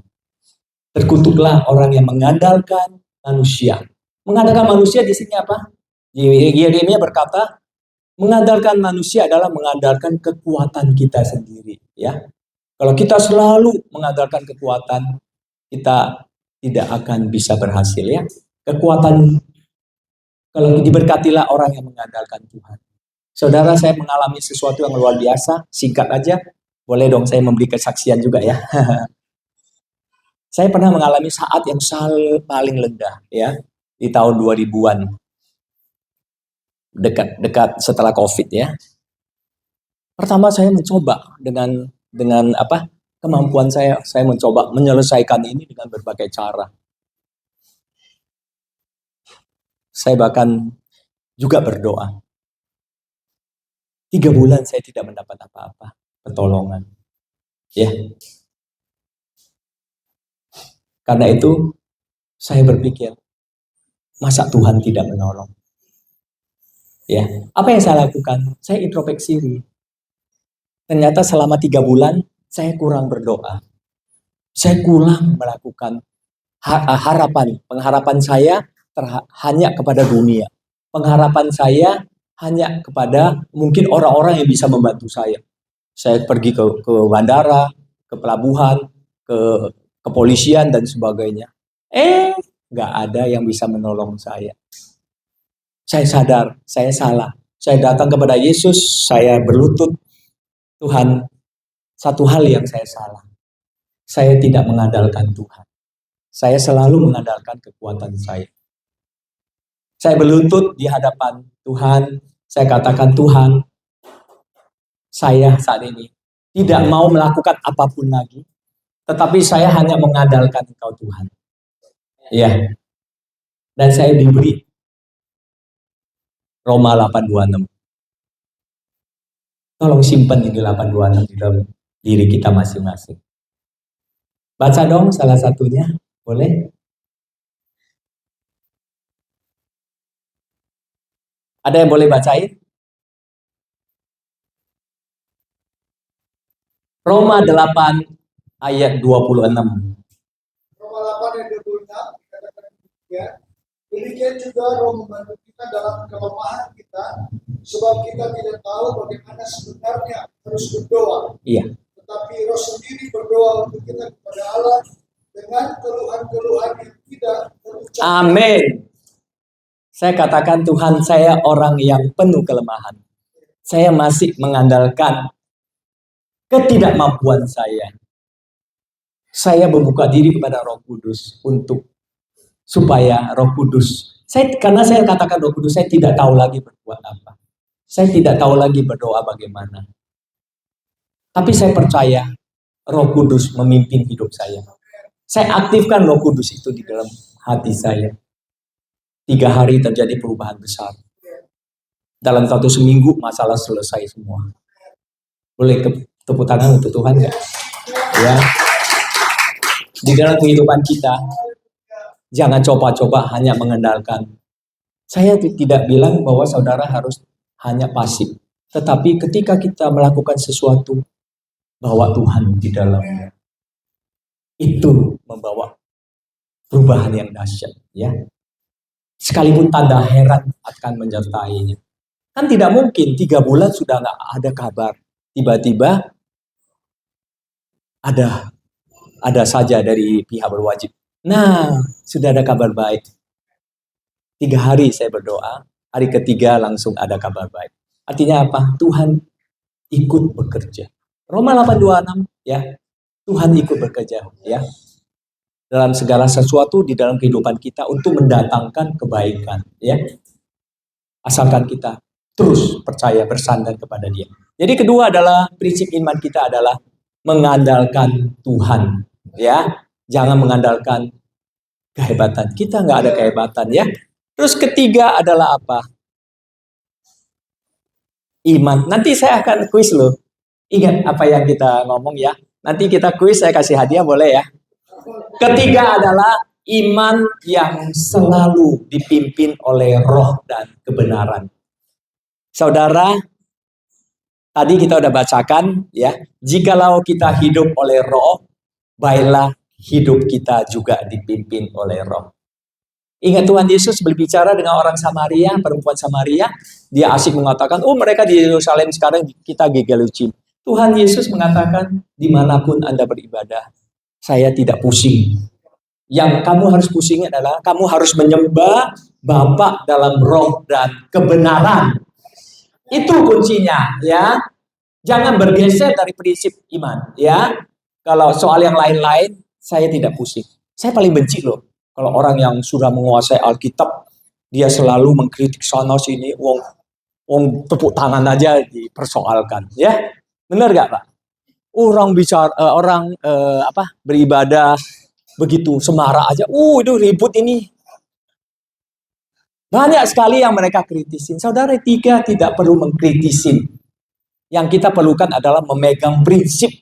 Terkutuklah orang yang mengandalkan manusia. Mengandalkan manusia di sini apa? Yeremia berkata, mengandalkan manusia adalah mengandalkan kekuatan kita sendiri. Ya, kalau kita selalu mengandalkan kekuatan, kita tidak akan bisa berhasil. Ya, kekuatan. Kalau diberkatilah orang yang mengandalkan Tuhan. Saudara, saya mengalami sesuatu yang luar biasa. Singkat aja, boleh dong saya memberi kesaksian juga ya. Saya pernah mengalami saat yang paling rendah ya di tahun 2000-an. Dekat setelah Covid ya. Pertama saya mencoba dengan apa? Kemampuan saya mencoba menyelesaikan ini dengan berbagai cara. Saya bahkan juga berdoa. 3 bulan saya tidak mendapat apa-apa pertolongan. Ya. Karena itu saya berpikir, masa Tuhan tidak menolong? Ya, apa yang saya lakukan? Saya introspeksi diri. Ternyata selama 3 bulan saya kurang berdoa. Saya kurang melakukan pengharapan saya hanya kepada dunia. Pengharapan saya hanya kepada mungkin orang-orang yang bisa membantu saya. Saya pergi ke bandara, ke pelabuhan, ke kepolisian dan sebagainya. Nggak ada yang bisa menolong saya. Saya sadar, saya salah. Saya datang kepada Yesus, saya berlutut. Tuhan, satu hal yang saya salah. Saya tidak mengandalkan Tuhan. Saya selalu mengandalkan kekuatan saya. Saya berlutut di hadapan Tuhan. Saya katakan, Tuhan, saya saat ini tidak mau melakukan apapun lagi. Tetapi saya hanya mengandalkan Engkau Tuhan. Ya. Dan saya diberi Roma 8:26. Tolong simpan ini 8:26 di dalam diri kita masing-masing. Baca dong salah satunya, boleh? Ada yang boleh bacain? Roma 8 ayat 26. Roma 8 ayat 26 dikatakan demikian. Demikian juga Roh membantu kita dalam kelemahan kita, sebab kita tidak tahu bagaimana sebenarnya harus berdoa. Iya. Tetapi Roh sendiri berdoa untuk kita kepada Allah dengan keluhan-keluhan yang tidak terucap. Amin. Saya katakan Tuhan, saya orang yang penuh kelemahan. Saya masih mengandalkan ketidakmampuan saya. Saya membuka diri kepada Roh Kudus untuk supaya Roh Kudus. Karena saya katakan Roh Kudus, saya tidak tahu lagi berbuat apa. Saya tidak tahu lagi berdoa bagaimana. Tapi saya percaya Roh Kudus memimpin hidup saya. Saya aktifkan Roh Kudus itu di dalam hati saya. 3 hari terjadi perubahan besar. Dalam 1 seminggu masalah selesai semua. Boleh tepuk tangan untuk Tuhan ya? Ya. Di dalam kehidupan kita, jangan coba-coba hanya mengandalkan. Saya tidak bilang bahwa saudara harus hanya pasif. Tetapi ketika kita melakukan sesuatu, bawa Tuhan di dalamnya. Itu membawa perubahan yang dahsyat. Ya. Sekalipun tanda heran akan menyertainya. Kan tidak mungkin 3 bulan sudah nggak ada kabar. Tiba-tiba ada saja dari pihak berwajib. Nah, sudah ada kabar baik. 3 hari saya berdoa, hari ketiga langsung ada kabar baik. Artinya apa? Tuhan ikut bekerja. Roma 8:26 ya. Tuhan ikut bekerja ya. Dalam segala sesuatu di dalam kehidupan kita untuk mendatangkan kebaikan ya. Asalkan kita terus percaya bersandar kepada Dia. Jadi kedua adalah prinsip iman kita adalah mengandalkan Tuhan ya. Jangan mengandalkan kehebatan. Kita nggak ada kehebatan ya. Terus ketiga adalah apa? Iman. Nanti saya akan kuis loh. Ingat apa yang kita ngomong ya. Nanti kita kuis, saya kasih hadiah boleh ya. Ketiga adalah iman yang selalu dipimpin oleh roh dan kebenaran. Saudara, tadi kita udah bacakan ya. Jikalau kita hidup oleh roh, baiklah hidup kita juga dipimpin oleh roh. Ingat Tuhan Yesus berbicara dengan orang Samaria, perempuan Samaria. Dia asik mengatakan, oh mereka di Yerusalem sekarang kita gegelucin. Tuhan Yesus mengatakan, dimanapun Anda beribadah, saya tidak pusing. Yang kamu harus pusing adalah, kamu harus menyembah Bapa dalam roh dan kebenaran. Itu kuncinya ya. Jangan bergeser dari prinsip iman ya. Kalau soal yang lain-lain, saya tidak pusing. Saya paling benci loh. Kalau orang yang sudah menguasai Alkitab, dia selalu mengkritik sana sini, wong tepuk tangan aja dipersoalkan, ya, benar gak Pak? Orang bicara, beribadah begitu semarak aja, itu ribut ini. Banyak sekali yang mereka kritisin. Saudara, tidak perlu mengkritisin. Yang kita perlukan adalah memegang prinsip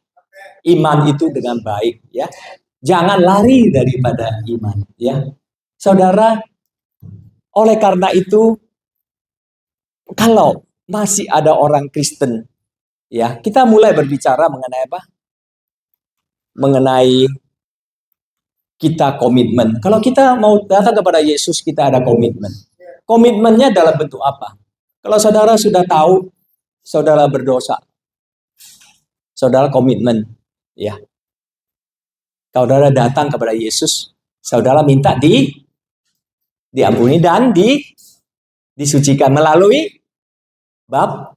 iman itu dengan baik, ya. Jangan lari daripada iman, ya. Saudara, oleh karena itu, kalau masih ada orang Kristen, ya, kita mulai berbicara mengenai apa? Mengenai kita komitmen. Kalau kita mau datang kepada Yesus, kita ada komitmen. Komitmennya dalam bentuk apa? Kalau saudara sudah tahu, saudara berdosa, saudara komitmen, ya. Saudara datang kepada Yesus, saudara minta diampuni dan disucikan melalui bab.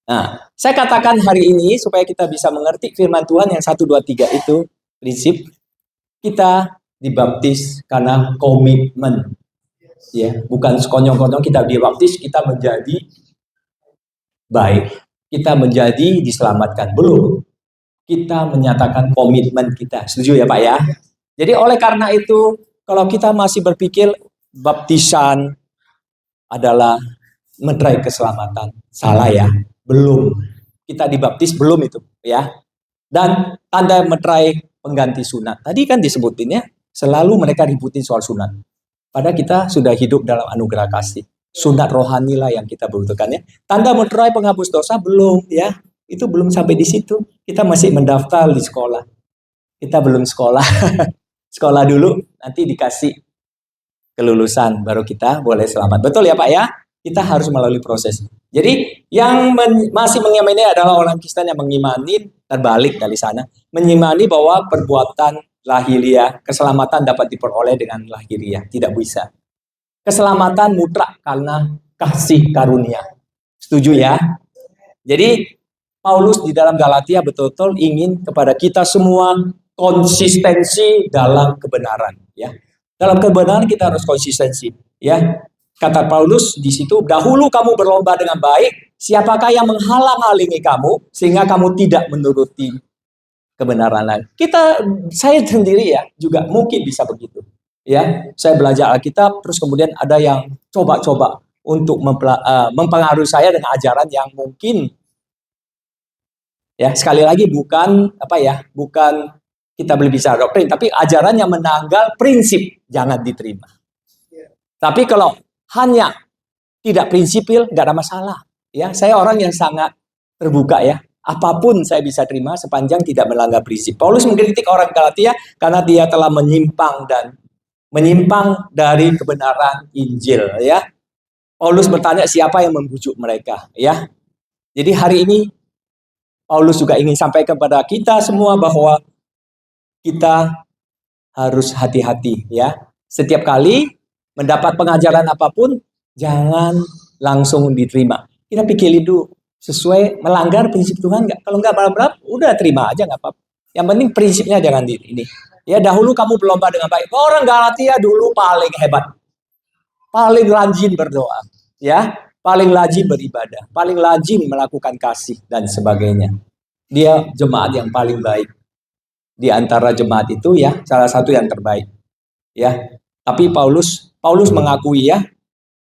Nah, saya katakan hari ini supaya kita bisa mengerti firman Tuhan yang 1, 2, 3 itu prinsip. Kita dibaptis karena komitmen. Ya, bukan sekonyong-konyong kita dibaptis, kita menjadi baik. Kita menjadi diselamatkan. Belum. Kita menyatakan komitmen kita. Setuju ya Pak ya? Jadi oleh karena itu, kalau kita masih berpikir baptisan adalah meterai keselamatan, salah ya. Belum. Kita dibaptis belum itu ya. Dan tanda meterai pengganti sunat. Tadi kan disebutin ya, selalu mereka ributin soal sunat. Padahal kita sudah hidup dalam anugerah kasih. Sunat rohani lah yang kita butuhkan ya. Tanda meterai penghapus dosa belum ya. Itu belum sampai di situ. Kita masih mendaftar di sekolah. Kita belum sekolah. Sekolah dulu, nanti dikasih kelulusan, baru kita boleh selamat. Betul ya Pak ya? Kita harus melalui proses. Jadi yang masih mengimani adalah orang Kristen yang mengimani, terbalik dari sana. Mengimani bahwa perbuatan lahiriah. Keselamatan dapat diperoleh dengan lahiriah, tidak bisa. Keselamatan mutlak karena kasih karunia. Setuju ya? Jadi Paulus di dalam Galatia betul-betul ingin kepada kita semua konsistensi dalam kebenaran, ya. Dalam kebenaran kita harus konsistensi, ya. Kata Paulus di situ, dahulu kamu berlomba dengan baik, siapakah yang menghalang-halangi kamu sehingga kamu tidak menuruti kebenaran lain. Saya sendiri ya juga mungkin bisa begitu. Ya, saya belajar Alkitab terus kemudian ada yang coba-coba untuk mempengaruhi saya dengan ajaran yang mungkin ya sekali lagi bukan kita berbicara doktrin, tapi ajaran yang menanggal prinsip jangan diterima. Tapi kalau hanya tidak prinsipil nggak ada masalah. Ya, saya orang yang sangat terbuka ya. Apapun saya bisa terima sepanjang tidak melanggar prinsip. Paulus mengkritik orang Galatia karena dia telah menyimpang dari kebenaran Injil ya. Paulus bertanya siapa yang membujuk mereka ya. Jadi hari ini Paulus juga ingin sampaikan kepada kita semua bahwa kita harus hati-hati ya. Setiap kali mendapat pengajaran apapun jangan langsung diterima. Kita pikirin dulu sesuai melanggar prinsip Tuhan nggak? Kalau nggak berapa udah terima aja nggak apa-apa. Yang penting prinsipnya jangan ini. Ya dahulu kamu berlomba dengan baik. Orang Galatia dulu paling hebat, paling rajin berdoa, ya, paling rajin beribadah, paling rajin melakukan kasih dan sebagainya. Dia jemaat yang paling baik di antara jemaat itu ya, salah satu yang terbaik, ya. Tapi Paulus mengakui ya,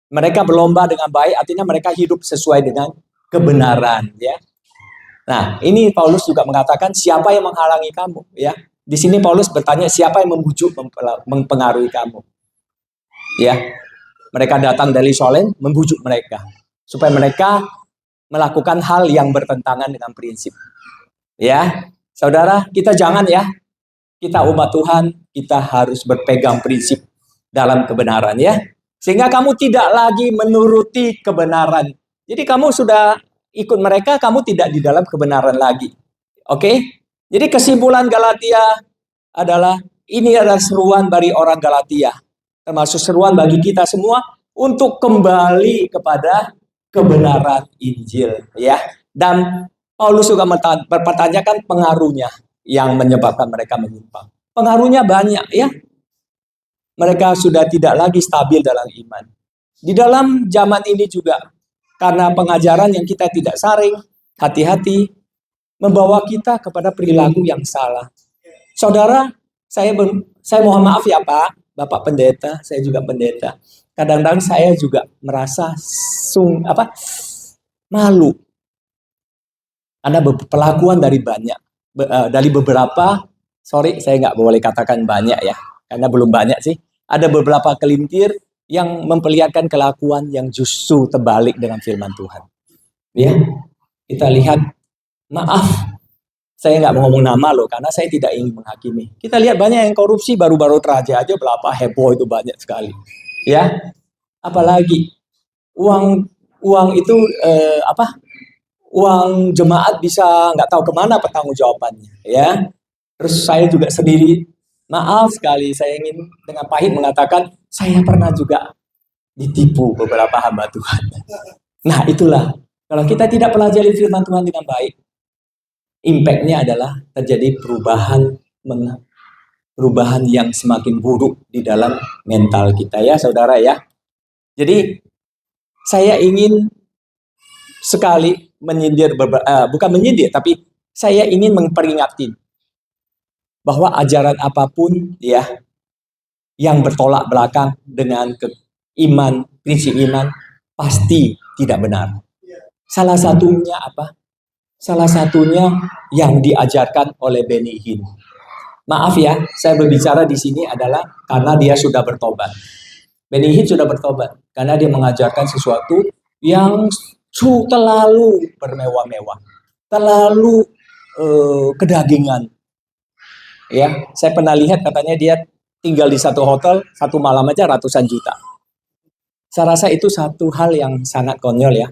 mereka berlomba dengan baik, artinya mereka hidup sesuai dengan kebenaran, ya. Nah, ini Paulus juga mengatakan siapa yang menghalangi kamu, ya. Di sini Paulus bertanya siapa yang membujuk, mempengaruhi kamu, ya. Mereka datang dari Solen, membujuk mereka supaya mereka melakukan hal yang bertentangan dengan prinsip. Ya, saudara, kita jangan ya. Kita umat Tuhan, kita harus berpegang prinsip dalam kebenaran ya. Sehingga kamu tidak lagi menuruti kebenaran. Jadi kamu sudah ikut mereka, kamu tidak di dalam kebenaran lagi. Oke? Jadi kesimpulan Galatia adalah ini adalah seruan bagi orang Galatia, termasuk seruan bagi kita semua untuk kembali kepada kebenaran Injil ya. Dan Paulus juga mempertanyakan pengaruhnya yang menyebabkan mereka menyimpang. Pengaruhnya banyak ya. Mereka sudah tidak lagi stabil dalam iman. Di dalam zaman ini juga karena pengajaran yang kita tidak saring, hati-hati membawa kita kepada perilaku yang salah. Saudara, saya mohon maaf ya Pak, Bapak pendeta, saya juga pendeta. Kadang-kadang saya juga merasa malu. Ada perlakuan dari beberapa, saya nggak boleh katakan banyak ya, karena belum banyak sih. Ada beberapa kelintir yang memperlihatkan kelakuan yang justru terbalik dengan firman Tuhan. Ya, kita lihat, maaf, saya nggak mau ngomong nama loh, karena saya tidak ingin menghakimi. Kita lihat banyak yang korupsi, baru-baru terakhir aja berapa heboh itu banyak sekali. Ya, apalagi uang itu uang jemaat bisa nggak tahu kemana pertanggungjawabannya, ya. Terus saya juga sendiri, maaf sekali, saya ingin dengan pahit mengatakan, saya pernah juga ditipu beberapa hamba Tuhan. Nah itulah, kalau kita tidak pelajari firman Tuhan dengan baik, impact-nya adalah terjadi perubahan yang semakin buruk di dalam mental kita ya saudara ya. Jadi saya ingin sekali bukan menyindir, tapi saya ingin memperingatkan bahwa ajaran apapun ya yang bertolak belakang dengan prinsip iman pasti tidak benar. Salah satunya apa? Salah satunya yang diajarkan oleh Benny Hinn. Maaf ya, saya berbicara di sini adalah karena dia sudah bertobat. Benny Hinn sudah bertobat karena dia mengajarkan sesuatu yang terlalu bermewah-mewah, terlalu kedagingan. Ya, saya pernah lihat katanya dia tinggal di satu hotel, satu malam aja ratusan juta. Saya rasa itu satu hal yang sangat konyol ya.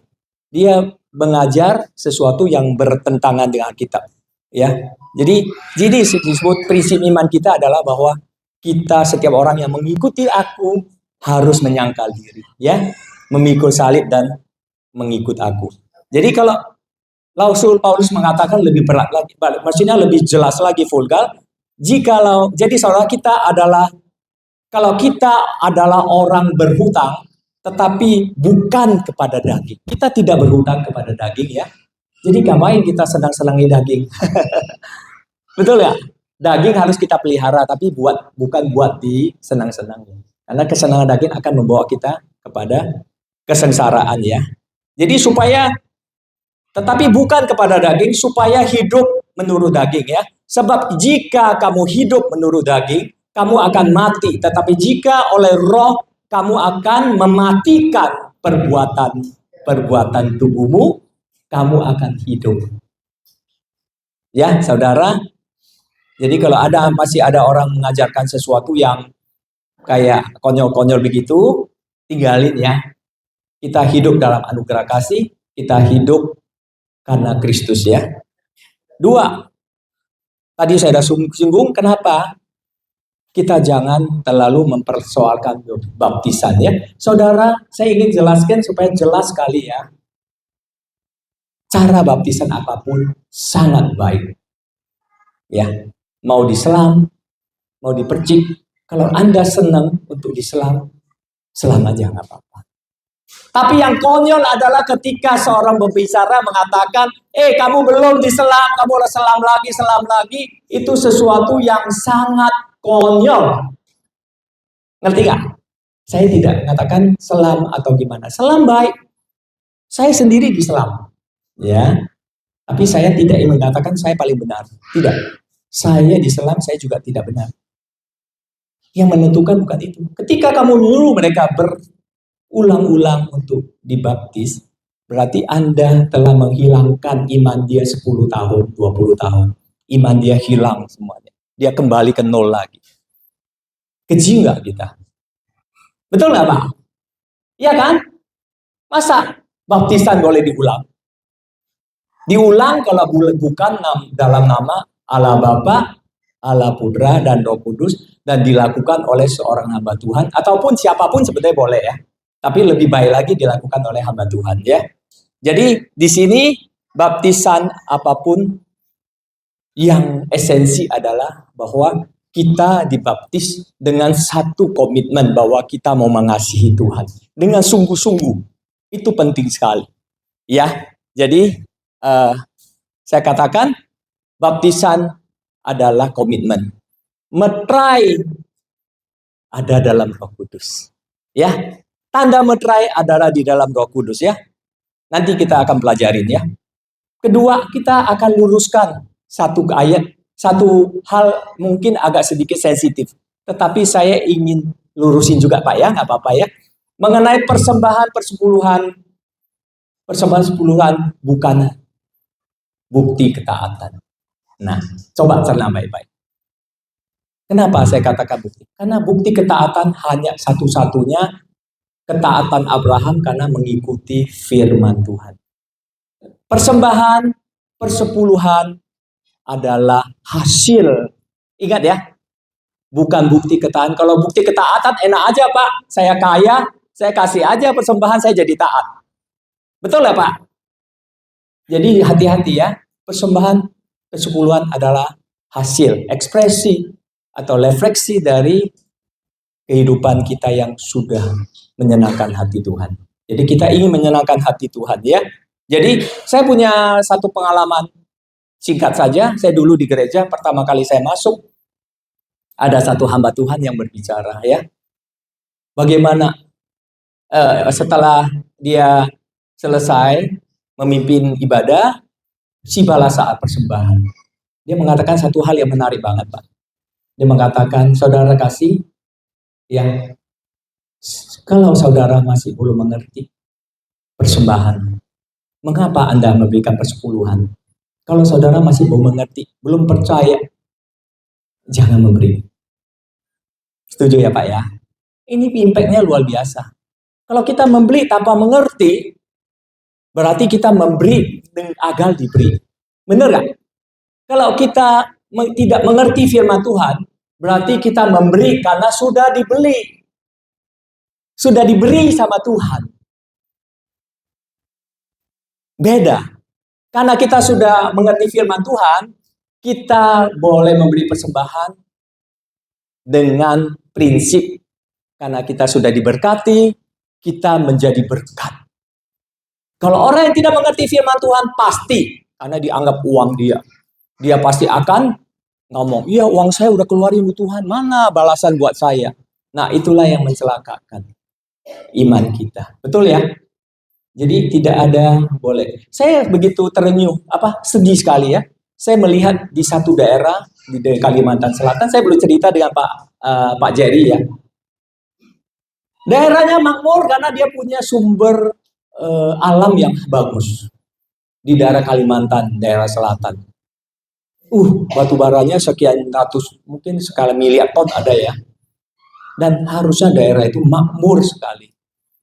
Dia mengajar sesuatu yang bertentangan dengan Alkitab. Ya. Jadi disebut prinsip iman kita adalah bahwa kita setiap orang yang mengikuti aku harus menyangkal diri, ya, memikul salib dan mengikut aku. Jadi kalau Rasul Paulus mengatakan lebih berat lagi, maksudnya lebih jelas lagi vulgar. Jadi saudara kita adalah, kalau kita adalah orang berhutang, tetapi bukan kepada daging. Kita tidak berhutang kepada daging, ya. Jadi ngapain kita senang-senangi daging? Betul ya? Daging harus kita pelihara, tapi bukan buat disenang-senangi. Karena kesenangan daging akan membawa kita kepada kesengsaraan, ya. Jadi tetapi bukan kepada daging, supaya hidup menurut daging, ya. Sebab jika kamu hidup menurut daging, kamu akan mati. Tetapi jika oleh roh, kamu akan mematikan perbuatan tubuhmu, kamu akan hidup. Ya, saudara. Jadi kalau masih ada orang mengajarkan sesuatu yang kayak konyol-konyol begitu, tinggalin, ya. Kita hidup dalam anugerah kasih, kita hidup karena Kristus, ya. 2, tadi saya sudah singgung, kenapa kita jangan terlalu mempersoalkan baptisan, ya. Saudara, saya ingin jelaskan supaya jelas sekali, ya. Cara baptisan apapun sangat baik, ya. Mau diselam, mau dipercik, kalau Anda senang untuk diselam, selam aja, nggak apa-apa. Tapi yang konyol adalah ketika seorang pembicara mengatakan, kamu belum diselam, kamu harus selam lagi. Itu sesuatu yang sangat konyol. Ngerti nggak? Saya tidak mengatakan selam atau gimana. Selam baik. Saya sendiri diselam, ya. Tapi saya tidak ingin mengatakan saya paling benar. Tidak. Saya diselam, saya juga tidak benar. Yang menentukan bukan itu. Ketika kamu nyuruh mereka berulang-ulang untuk dibaptis, berarti Anda telah menghilangkan iman dia 10 tahun, 20 tahun. Iman dia hilang semuanya. Dia kembali ke nol lagi. Keji nggak kita? Betul nggak, Pak? Iya kan? Masa baptisan boleh diulang? Diulang kalau bukan dalam nama Allah Bapa, Allah Putra, dan Roh Kudus, dan dilakukan oleh seorang hamba Tuhan, ataupun siapapun sebetulnya boleh, ya. Tapi lebih baik lagi dilakukan oleh hamba Tuhan, ya. Jadi di sini baptisan apapun, yang esensi adalah bahwa kita dibaptis dengan satu komitmen bahwa kita mau mengasihi Tuhan dengan sungguh-sungguh. Itu penting sekali, ya. Jadi saya katakan baptisan adalah komitmen. Meterai ada dalam Roh Kudus, ya. Tanda meterai adalah di dalam Roh Kudus, ya. Nanti kita akan pelajarin, ya. Kedua, kita akan luruskan satu ayat, satu hal mungkin agak sedikit sensitif, tetapi saya ingin lurusin juga, Pak, ya, nggak apa-apa, ya. Mengenai persembahan persepuluhan bukan bukti ketaatan. Nah, coba cerna baik-baik. Kenapa saya katakan bukti? Karena bukti ketaatan hanya satu-satunya ketaatan Abraham karena mengikuti firman Tuhan. Persembahan persepuluhan adalah hasil. Ingat, ya, bukan bukti ketaatan. Kalau bukti ketaatan enak aja, Pak. Saya kaya, saya kasih aja persembahan, saya jadi taat. Betul ya, Pak? Jadi hati-hati, ya. Persembahan persepuluhan adalah hasil, ekspresi atau refleksi dari kehidupan kita yang sudah menyenangkan hati Tuhan. Jadi kita ingin menyenangkan hati Tuhan, ya. Jadi saya punya satu pengalaman singkat saja. Saya dulu di gereja, pertama kali saya masuk, ada satu hamba Tuhan yang berbicara, ya. Bagaimana setelah dia selesai memimpin ibadah, sibalah saat persembahan. Dia mengatakan satu hal yang menarik banget, Pak. Dia mengatakan, saudara kasih, yang kalau saudara masih belum mengerti persembahan, mengapa Anda memberikan persepuluhan? Kalau saudara masih belum mengerti, belum percaya, jangan memberi. Setuju ya, Pak, ya? Ini impact-nya luar biasa. Kalau kita membeli tanpa mengerti, berarti kita memberi agar diberi. Benar nggak? Kalau kita tidak mengerti firman Tuhan, berarti kita memberi karena sudah dibeli. Sudah diberi sama Tuhan. Beda. Karena kita sudah mengerti firman Tuhan, kita boleh memberi persembahan dengan prinsip. Karena kita sudah diberkati, kita menjadi berkat. Kalau orang yang tidak mengerti firman Tuhan, pasti, karena dianggap uang dia pasti akan ngomong, iya uang saya udah keluarin Tuhan, mana balasan buat saya? Nah itulah yang mencelakakan iman kita. Betul ya? Jadi tidak ada boleh. Saya begitu terenyuh, sedih sekali ya. Saya melihat di satu daerah di Kalimantan Selatan, saya belum cerita dengan Pak Jerry ya. Daerahnya makmur karena dia punya sumber alam yang bagus di daerah Kalimantan, daerah selatan. Batu baranya sekian ratus, mungkin sekali miliar ton ada ya. Dan harusnya daerah itu makmur sekali.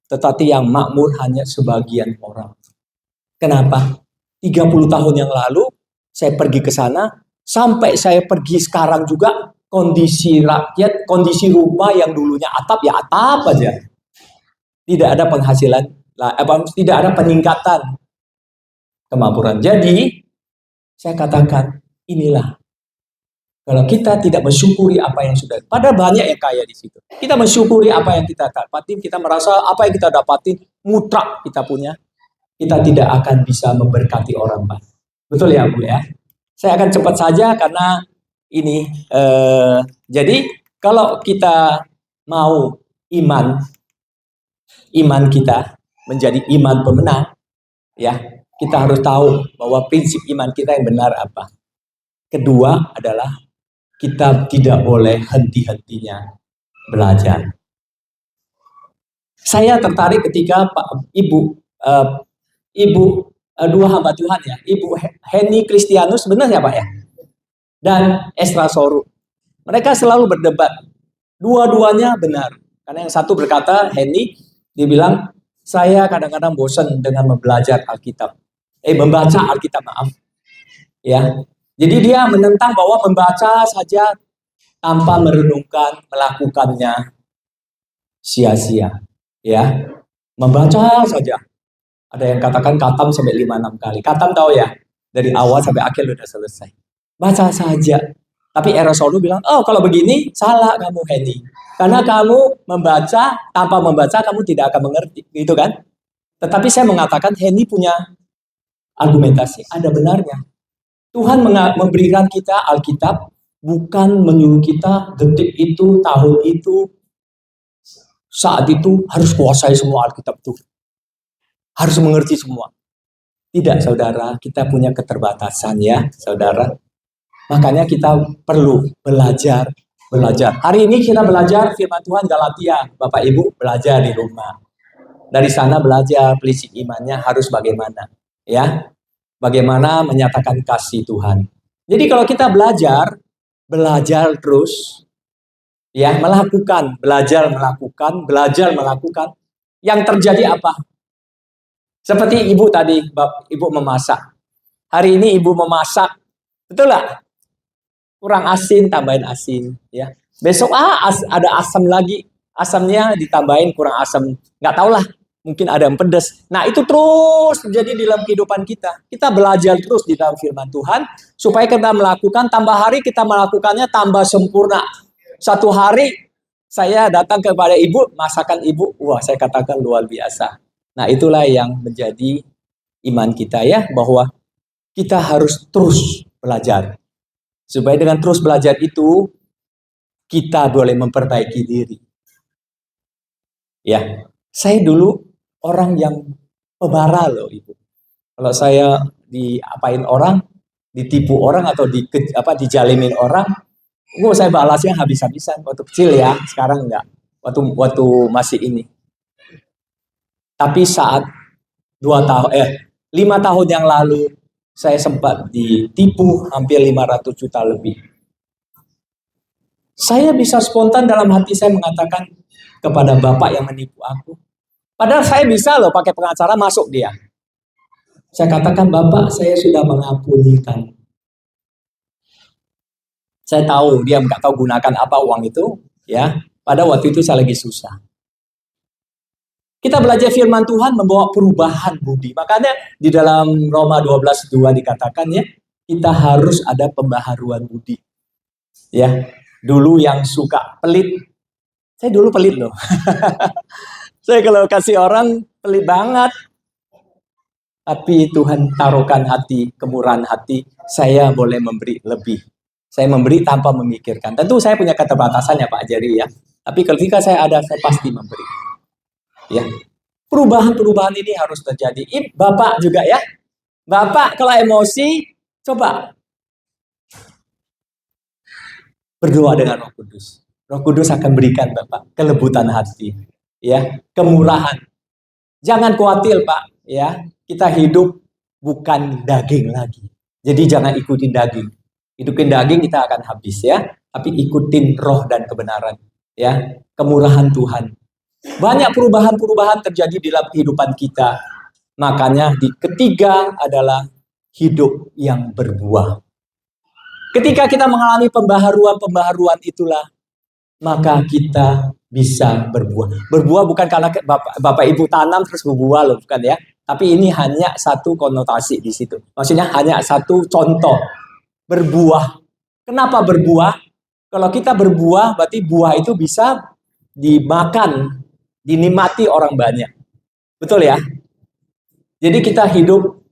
Tetapi yang makmur hanya sebagian orang. Kenapa? 30 tahun yang lalu saya pergi ke sana, sampai saya pergi sekarang juga kondisi rakyat, kondisi rumah yang dulunya atap ya atap aja. Tidak ada penghasilan, tidak ada peningkatan kemakmuran. Jadi saya katakan inilah. Kalau kita tidak mensyukuri apa yang sudah, pada banyak yang kaya di situ. Kita mensyukuri apa yang kita dapatin, kita merasa apa yang kita dapatin mutlak kita punya, kita tidak akan bisa memberkati orang banyak. Betul ya Bu ya? Saya akan cepat saja karena ini. Jadi kalau kita mau iman kita menjadi iman pemenang, ya kita harus tahu bahwa prinsip iman kita yang benar apa. Kedua adalah kita tidak boleh henti-hentinya belajar. Saya tertarik ketika Ibu dua hamba Tuhan ya, Ibu Henny Kristianus, benar ya Pak ya? Dan Esra Soru. Mereka selalu berdebat. Dua-duanya benar. Karena yang satu berkata, Henny, dia bilang, saya kadang-kadang bosan dengan membaca Alkitab, maaf. Ya. Jadi dia menentang bahwa membaca saja tanpa merenungkan, melakukannya sia-sia. Ya. Membaca saja. Ada yang katakan katam sampai 5-6 kali. Katam tahu ya, dari awal sampai akhir sudah selesai. Baca saja. Tapi Erasolu bilang, kalau begini salah kamu Henny. Karena kamu membaca, tanpa membaca kamu tidak akan mengerti. Gitu kan? Tetapi saya mengatakan Henny punya argumentasi. Ada benarnya. Tuhan memberikan kita Alkitab, bukan menyuruh kita detik itu, tahun itu, saat itu harus kuasai semua Alkitab itu. Harus mengerti semua. Tidak saudara, kita punya keterbatasan ya saudara. Makanya kita perlu belajar. Hari ini kita belajar firman Tuhan Galatia. Bapak Ibu belajar di rumah. Dari sana belajar prinsip imannya harus bagaimana. Ya, bagaimana menyatakan kasih Tuhan. Jadi kalau kita belajar terus. Ya, belajar melakukan. Yang terjadi apa? Seperti Ibu tadi, Ibu memasak. Hari ini Ibu memasak, betul nggak? Kurang asin, tambahin asin. Ya. Besok ada asam lagi, asamnya ditambahin kurang asam. Nggak tahu lah, mungkin ada yang pedas. Nah itu terus terjadi di dalam kehidupan kita. Kita belajar terus di dalam firman Tuhan, supaya kita melakukan, tambah hari kita melakukannya tambah sempurna. Satu hari saya datang kepada Ibu, masakan Ibu, wah saya katakan luar biasa. Nah itulah yang menjadi iman kita ya, bahwa kita harus terus belajar. Supaya dengan terus belajar itu, kita boleh memperbaiki diri. Ya, saya dulu orang yang pemara loh Ibu. Kalau saya diapain orang, ditipu orang atau dijalimin orang, saya balasnya habis-habisan. Waktu kecil ya, sekarang enggak. Waktu masih ini. Tapi saat 5 tahun yang lalu, saya sempat ditipu hampir 500 juta lebih. Saya bisa spontan dalam hati saya mengatakan kepada bapak yang menipu aku. Padahal saya bisa loh pakai pengacara masuk dia. Saya katakan, Bapak, saya sudah mengampunikan. Saya tahu dia nggak tahu gunakan apa uang itu, ya. Pada waktu itu saya lagi susah. Kita belajar firman Tuhan membawa perubahan budi. Makanya di dalam Roma 12:2 dikatakan ya, kita harus ada pembaharuan budi. Ya, dulu yang suka pelit, saya dulu pelit loh. Saya kalau kasih orang pelit banget. Tapi Tuhan taruhkan hati, kemurahan hati, saya boleh memberi lebih. Saya memberi tanpa memikirkan. Tentu saya punya keterbatasan ya Pak Jerry ya. Tapi ketika saya ada, saya pasti memberi. Ya, perubahan-perubahan ini harus terjadi. Bapak juga ya. Bapak kalau emosi, coba berdoa dengan Roh Kudus. Roh Kudus akan berikan Bapak kelebutan hati, ya, kemurahan. Jangan khawatir Pak, ya. Kita hidup bukan daging lagi. Jadi jangan ikutin daging. Ikutin daging kita akan habis ya. Tapi ikutin roh dan kebenaran, ya. Kemurahan Tuhan. Banyak perubahan-perubahan terjadi di dalam kehidupan kita. Makanya ketiga adalah hidup yang berbuah. Ketika kita mengalami pembaharuan itulah, maka kita bisa berbuah. Berbuah bukan karena Bapak Ibu tanam terus berbuah loh, bukan ya. Tapi ini hanya satu konotasi di situ. Maksudnya hanya satu contoh. Berbuah. Kenapa berbuah? Kalau kita berbuah, berarti buah itu bisa dimakan, dinikmati orang banyak. Betul ya? Jadi kita hidup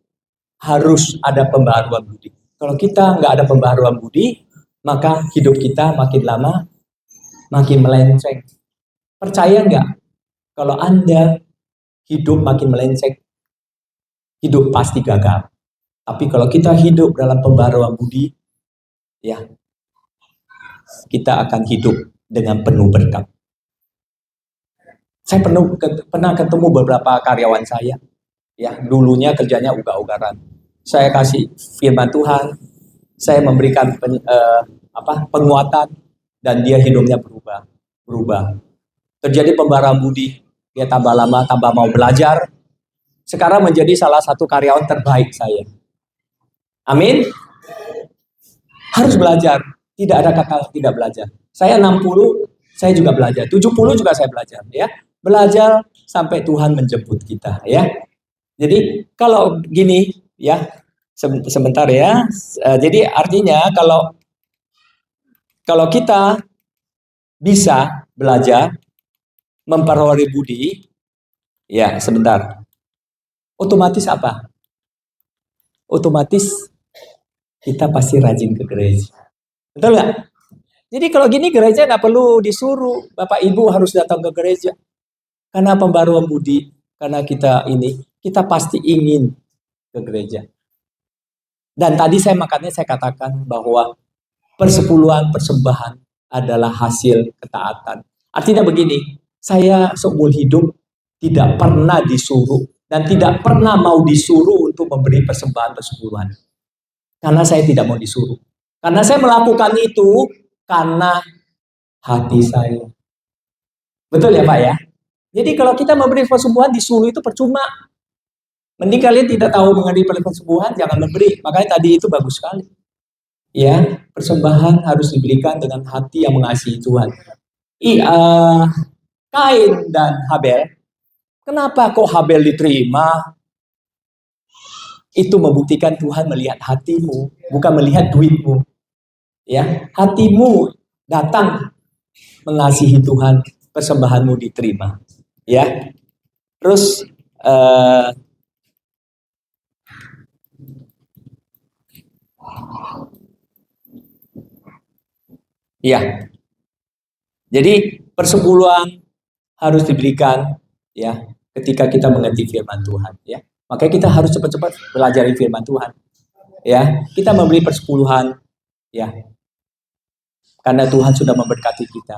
harus ada pembaharuan budi. Kalau kita nggak ada pembaharuan budi, maka hidup kita makin lama makin melenceng. Percaya nggak? Kalau Anda hidup makin melenceng, hidup pasti gagal. Tapi kalau kita hidup dalam pembaharuan budi, ya, kita akan hidup dengan penuh berkat. Saya pernah ketemu beberapa karyawan saya, ya, dulunya kerjanya uga-ugaran. Saya kasih firman Tuhan, saya memberikan penguatan, dan dia hidupnya berubah. Terjadi pembaharuan budi, dia tambah lama, tambah mau belajar. Sekarang menjadi salah satu karyawan terbaik saya. Amin. Harus belajar. Tidak ada kata tidak belajar. Saya 60, saya juga belajar. 70 juga saya belajar. Ya, belajar sampai Tuhan menjemput kita. Ya. Jadi kalau gini, ya, sebentar ya. Jadi artinya kalau kita bisa belajar memperoleh budi, ya sebentar. Otomatis apa? Otomatis kita pasti rajin ke gereja. Betul nggak? Jadi kalau gini gereja nggak perlu disuruh. Bapak Ibu harus datang ke gereja. Karena pembaruan budi, karena kita pasti ingin ke gereja. Dan tadi saya katakan bahwa persepuluhan persembahan adalah hasil ketaatan. Artinya begini, saya seumur hidup tidak pernah disuruh dan tidak pernah mau disuruh untuk memberi persembahan persepuluhan. Karena saya tidak mau disuruh. Karena saya melakukan itu karena hati saya. Betul ya Pak ya? Jadi kalau kita memberi persembahan disuruh itu percuma. Mending kalian tidak tahu mengenai persembahan, jangan memberi. Makanya tadi itu bagus sekali. Ya, persembahan harus diberikan dengan hati yang mengasihi Tuhan. Kain dan Habel, kenapa kok Habel diterima? Itu membuktikan Tuhan melihat hatimu, bukan melihat duitmu. Ya, hatimu datang mengasihi Tuhan, persembahanmu diterima. Ya, terus ya, jadi persepuluhan harus diberikan ya ketika kita mengerti firman Tuhan ya. Makanya kita harus cepat-cepat belajar firman Tuhan. Ya, kita memberi persepuluhan ya. Karena Tuhan sudah memberkati kita.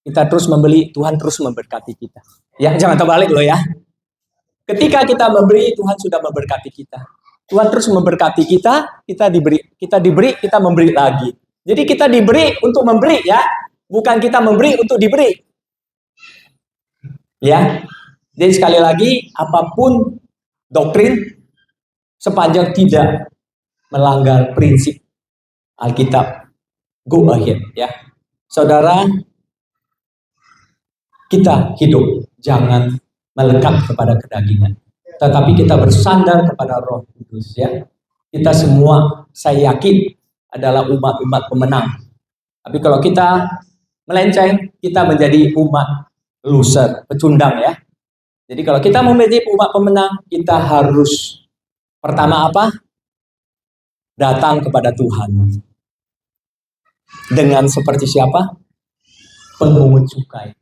Kita terus membeli, Tuhan terus memberkati kita. Ya, jangan terbalik loh ya. Ketika kita memberi, Tuhan sudah memberkati kita. Tuhan terus memberkati kita, kita diberi, kita memberi lagi. Jadi kita diberi untuk memberi ya, bukan kita memberi untuk diberi. Ya. Jadi sekali lagi, apapun doktrin sepanjang tidak melanggar prinsip Alkitab, go ahead ya. Saudara, kita hidup jangan melekat kepada kedagingan, tetapi kita bersandar kepada Roh Kudus ya. Kita semua, saya yakin, adalah umat-umat pemenang. Tapi kalau kita melenceng, kita menjadi umat loser, pecundang ya. Jadi kalau kita mau menjadi umat pemenang, kita harus pertama apa? Datang kepada Tuhan. Dengan seperti siapa? Pemungut cukai.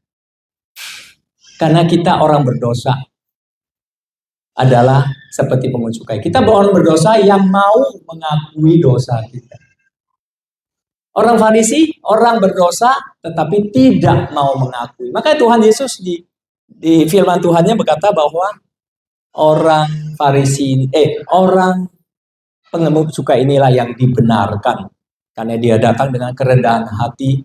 Karena kita orang berdosa adalah seperti pemungut cukai. Kita orang berdosa yang mau mengakui dosa kita. Orang Farisi, orang berdosa tetapi tidak mau mengakui. Maka Tuhan Yesus di firman Tuhannya berkata bahwa orang Farisi, orang pengemuk cukai inilah yang dibenarkan. Karena dia datang dengan kerendahan hati,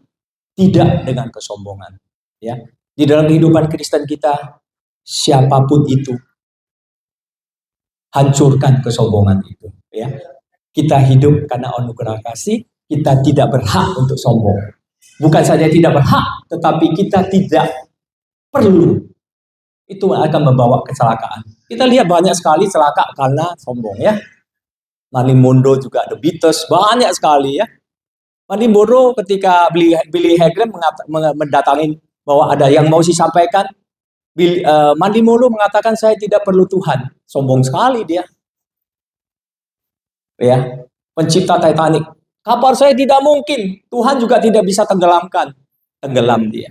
tidak dengan kesombongan. Ya, di dalam kehidupan Kristen kita, siapapun itu, hancurkan kesombongan itu. Ya, kita hidup karena anugerah kasih. Kita tidak berhak untuk sombong. Bukan saja tidak berhak, tetapi kita tidak perlu. Itu akan membawa kecelakaan. Kita lihat banyak sekali celaka karena sombong ya. Manimundo juga, The Beatles, banyak sekali ya. Manimundo ketika Billy Graham mendatangi bahwa ada yang mau disampaikan, Manimundo mengatakan saya tidak perlu Tuhan. Sombong sekali dia. Ya, pencipta Titanic. Kapal saya tidak mungkin, Tuhan juga tidak bisa tenggelamkan. Tenggelam dia.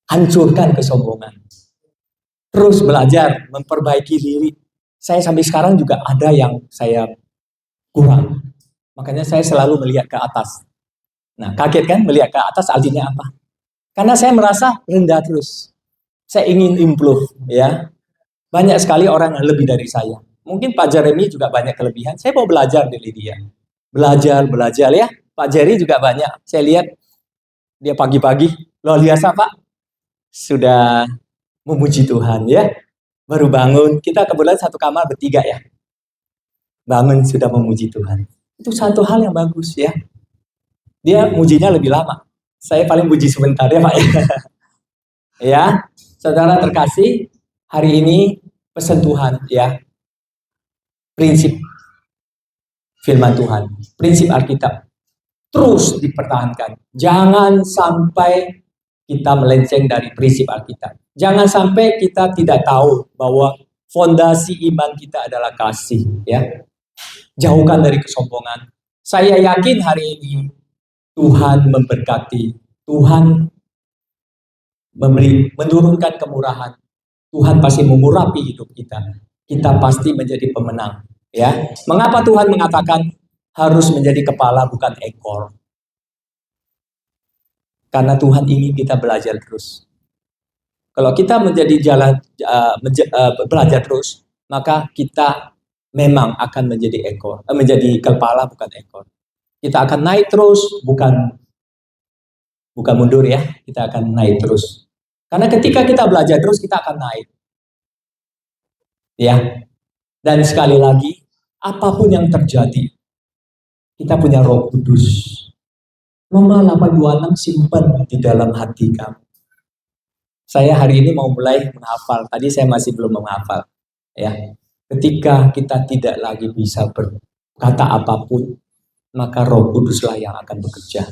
Hancurkan kesombongan. Terus belajar, memperbaiki diri. Saya sampai sekarang juga ada yang saya kurang. Makanya saya selalu melihat ke atas. Nah, kaget kan melihat ke atas artinya apa? Karena saya merasa rendah terus. Saya ingin improve ya. Banyak sekali orang yang lebih dari saya. Mungkin Pak Jeremy juga banyak kelebihan. Saya mau belajar dari dia. Belajar ya. Pak Jerry juga banyak. Saya lihat dia pagi-pagi luar biasa Pak. Sudah memuji Tuhan ya. Baru bangun. Kita kebetulan satu kamar bertiga ya. Bangun sudah memuji Tuhan. Itu satu hal yang bagus ya. Dia mujinya lebih lama. Saya paling puji sebentar ya Pak. Ya, saudara terkasih, hari ini pesan Tuhan ya. Prinsip firman Tuhan, prinsip Alkitab terus dipertahankan. Jangan sampai kita melenceng dari prinsip Alkitab. Jangan sampai kita tidak tahu bahwa fondasi iman kita adalah kasih ya. Jauhkan dari kesombongan. Saya yakin hari ini Tuhan memberkati, Tuhan menurunkan kemurahan. Tuhan pasti mengurapi hidup kita. Kita pasti menjadi pemenang. Ya, mengapa Tuhan mengatakan harus menjadi kepala bukan ekor? Karena Tuhan ingin kita belajar terus. Kalau kita belajar terus, maka kita memang akan menjadi menjadi kepala bukan ekor. Kita akan naik terus, bukan mundur ya. Kita akan naik terus. Karena ketika kita belajar terus, kita akan naik. Ya. Dan sekali lagi, apapun yang terjadi, kita punya Roh Kudus. Roma 8:26 simpan di dalam hati kamu. Saya hari ini mau mulai menghafal. Tadi saya masih belum menghafal. Ya, ketika kita tidak lagi bisa berkata apapun, maka Roh Kuduslah yang akan bekerja.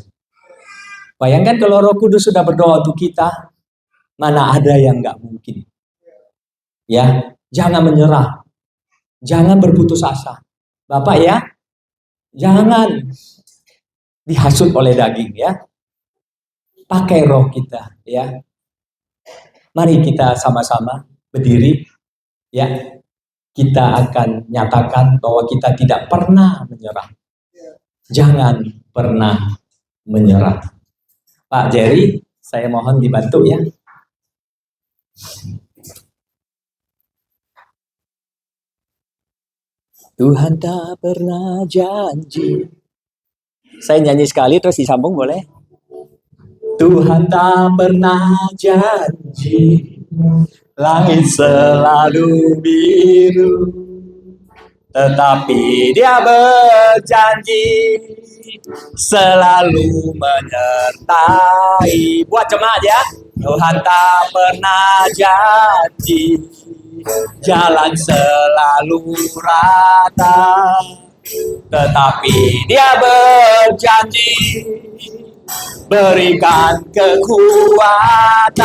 Bayangkan kalau Roh Kudus sudah berdoa untuk kita, mana ada yang nggak mungkin. Ya, jangan menyerah. Jangan berputus asa. Bapak ya, jangan dihasut oleh daging ya. Pakai roh kita ya. Mari kita sama-sama berdiri ya. Kita akan nyatakan bahwa kita tidak pernah menyerah. Jangan pernah menyerah. Pak Jerry, saya mohon dibantu ya. Tuhan tak pernah janji. Saya nyanyi sekali terus disambung boleh? Tuhan tak pernah janji, langit selalu biru. Tetapi dia berjanji selalu menyertai. Buat jemaat ya, Tuhan tak pernah janji jalan selalu rata, tetapi dia berjanji berikan kekuatan.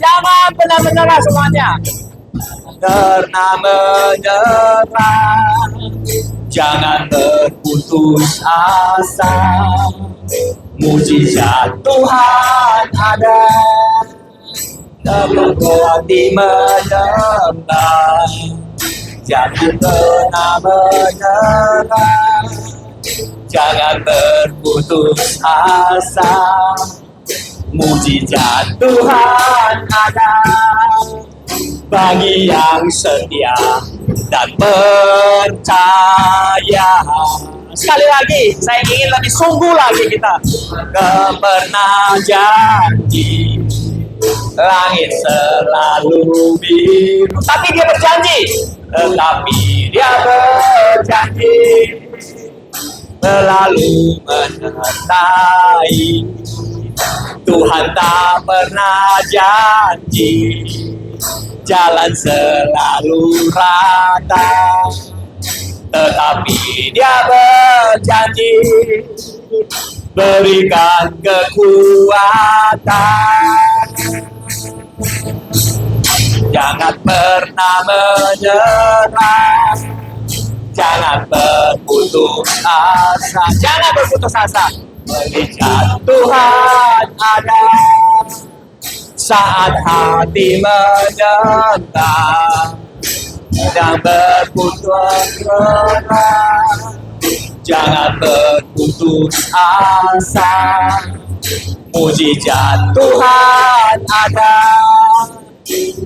Jangan pernah menyerah semuanya. Pernah menyerah, jangan berputus asa. Mujizat Tuhan ada, berhati menyembah. Jangan pernah menyerah, jangan berputus asa. Mujizat Tuhan ada bagi yang setia dan percaya. Sekali lagi, saya ingin lebih sungguh lagi kita. Gak pernah janji langit selalu biru, tapi dia berjanji. Tetapi dia berjanji selalu menyertai. Tuhan tak pernah janji jalan selalu rata, tetapi dia berjanji berikan kekuatan. Jangan pernah menyerah, jangan berputus asa. Jangan berputus asa. Mujizat Tuhan ada saat hati menyembah dan berputus asa. Jangan berputus asa. Mujizat Tuhan ada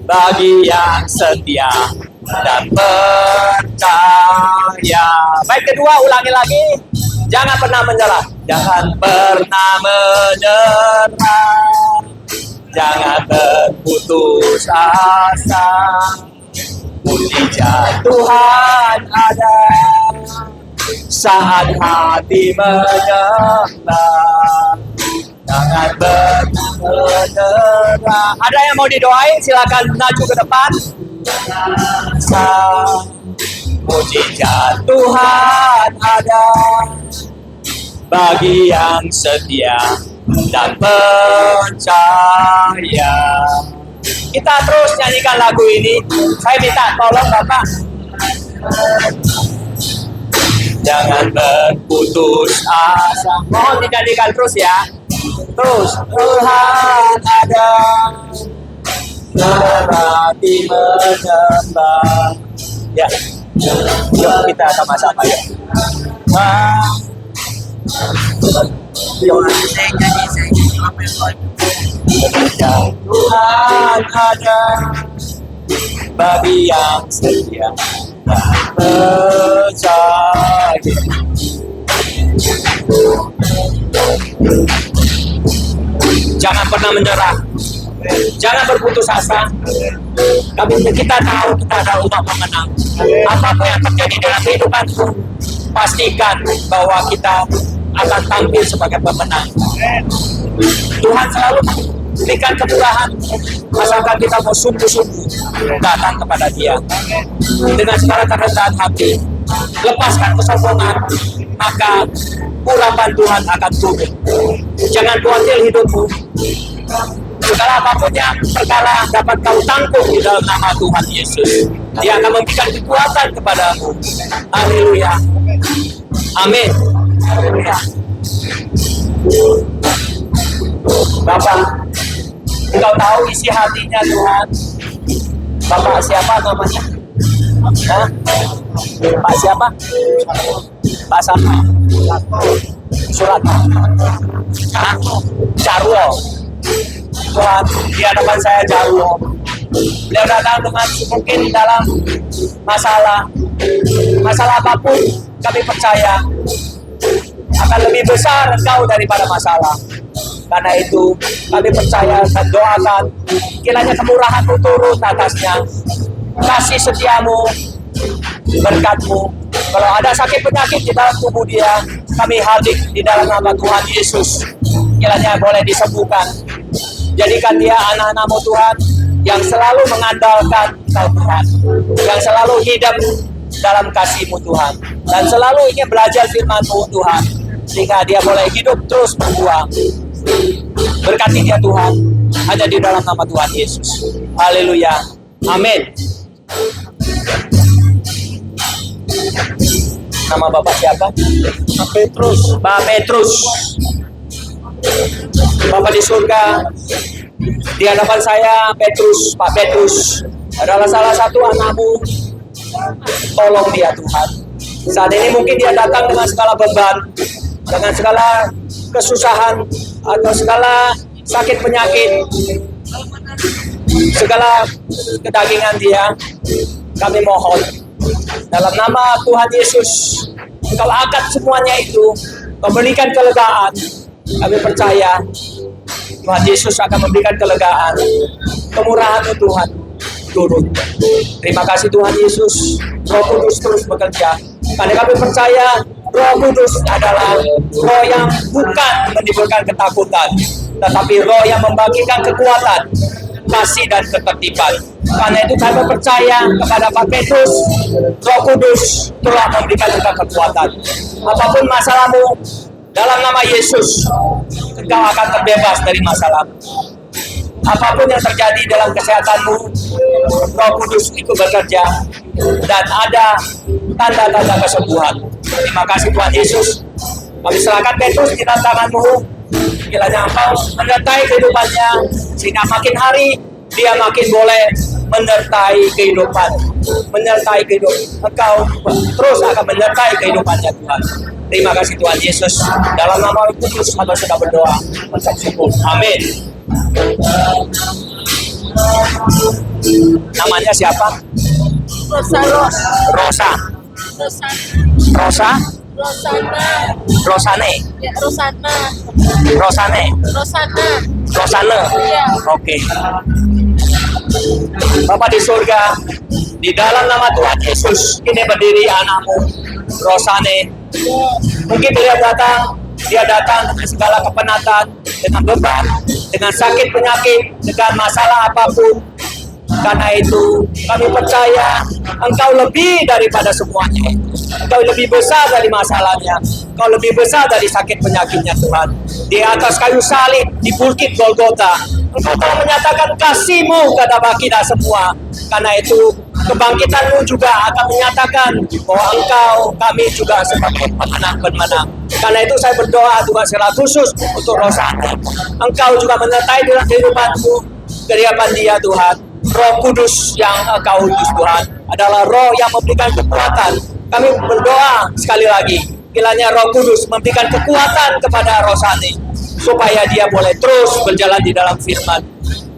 bagi yang setia dan percaya. Baik, kedua, ulangi lagi. Jangan pernah menyerah. Jangan pernah menyerah. Jangan berputus asa. Mujizat Tuhan ada saat hati menyembah. Jangan pernah menyerah. Ada yang mau didoain? Silakan maju ke depan. Mujizat Tuhan ada bagi yang setia dan percaya. Kita terus nyanyikan lagu ini. Saya minta tolong Bapak, jangan berputus asa. Mohon dinyanyikan terus ya. Terus, Tuhan ada berarti menyembah. Ya, yuk kita sama-sama ya. Tuhan ada bagi yang setia dan percaya. Jangan pernah menyerah, jangan berputus asa. Kita tahu kita adalah umat pemenang. Apapun yang terjadi dalam kehidupan, pastikan bahwa kita akan tampil sebagai pemenang. Tuhan selalu berikan kemurahan, asalkan kita mau sungguh-sungguh datang kepada Dia dengan segala kerendahan hati. Lepaskan kesombongan, maka urapan Tuhan akan turun. Jangan khawatir hidupmu. Segala apapun yang perkara dapat kau tangguh di dalam nama Tuhan Yesus, Dia akan memberikan kekuatan kepadamu. Haleluya. Amin. Haleluya. Bapak, engkau tahu isi hatinya Tuhan. Bapak siapa namanya? Hah? Pak siapa? Pak Sama. Surat. Hah? Jarwo. Tuhan, di hadapan saya Jarwo. Beliau datang dengan mungkin dalam masalah apapun, kami percaya akan lebih besar engkau daripada masalah. Karena itu kami percaya dan doakan kiranya kemurahan-Mu turun atasnya, kasih setiamu berkat-Mu. Kalau ada sakit penyakit di dalam tubuh dia, kami hadir di dalam nama Tuhan Yesus. Kiranya boleh disembuhkan. Jadikan dia anak-anak-Mu Tuhan, yang selalu mengandalkan Engkau Tuhan, yang selalu hidup dalam kasih-Mu Tuhan, dan selalu ingin belajar firman-Mu Tuhan, sehingga dia boleh hidup terus berjuang. Berkati dia Tuhan, hanya di dalam nama Tuhan Yesus. Haleluya. Amin. Nama Bapak siapa? Pak Petrus. Pak Petrus. Bapak di surga, di hadapan saya Petrus, Pak Petrus adalah salah satu anak-Mu. Tolong dia Tuhan. Saat ini mungkin dia datang dengan segala beban, dengan segala kesusahan atau segala sakit penyakit, segala kedagingan dia. Kami mohon dalam nama Tuhan Yesus, Engkau angkat semuanya itu, Engkau berikan kelegaan. Kami percaya Tuhan Yesus akan memberikan kelegaan, kemurahan-Mu Tuhan turun. Terima kasih Tuhan Yesus. Roh Kudus terus bekerja, karena kami percaya Roh Kudus adalah roh yang bukan menimbulkan ketakutan, tetapi roh yang membagikan kekuatan, kasih dan ketertiban. Karena itu kami percaya kepada Pak Petrus, Roh Kudus telah memberikan kita kekuatan. Apapun masalahmu, dalam nama Yesus, engkau akan terbebas dari masalah. Apapun yang terjadi dalam kesehatanmu, Roh Kudus ikut bekerja dan ada tanda-tanda kesembuhan. Terima kasih Tuhan Yesus. Kami serahkan Petrus di dalam tangan-Mu. Kiranya Engkau menyertai kehidupannya, sehingga makin hari dia makin boleh menyertai kehidupan. Engkau terus akan menyertai kehidupannya Tuhan. Terima kasih Tuhan Yesus. Dalam nama Roh Kudus kami sudah berdoa. Mengucap syukur. Amin. Namanya siapa? Rosa. Rosa. Rosana. Rosane. Ya, Rosana. Rosane. Rosane. Iya. Oke. Bapak di surga, di dalam nama Tuhan Yesus, ini berdiri anak-Mu, Rosane. Mungkin dia datang dengan segala kepenatan, dengan beban, dengan sakit penyakit, dengan masalah apapun. Karena itu kami percaya Engkau lebih daripada semuanya. Engkau lebih besar dari masalahnya. Engkau lebih besar dari sakit penyakitnya Tuhan. Di atas kayu salib di bukit Golgota, Engkau telah menyatakan kasih-Mu kepada kita semua. Karena itu kebangkitan-Mu juga akan menyatakan bahwa kami juga sebagai pemenang. Karena itu saya berdoa Tuhan secara khusus untuk Rosana. Engkau juga menyertai dalam kehidupan-Mu, kehidupan dia Tuhan. Roh Kudus yang Engkau utus Tuhan adalah roh yang memberikan kekuatan. Kami berdoa sekali lagi, kiranya Roh Kudus memberikan kekuatan kepada Rosani, supaya dia boleh terus berjalan di dalam firman.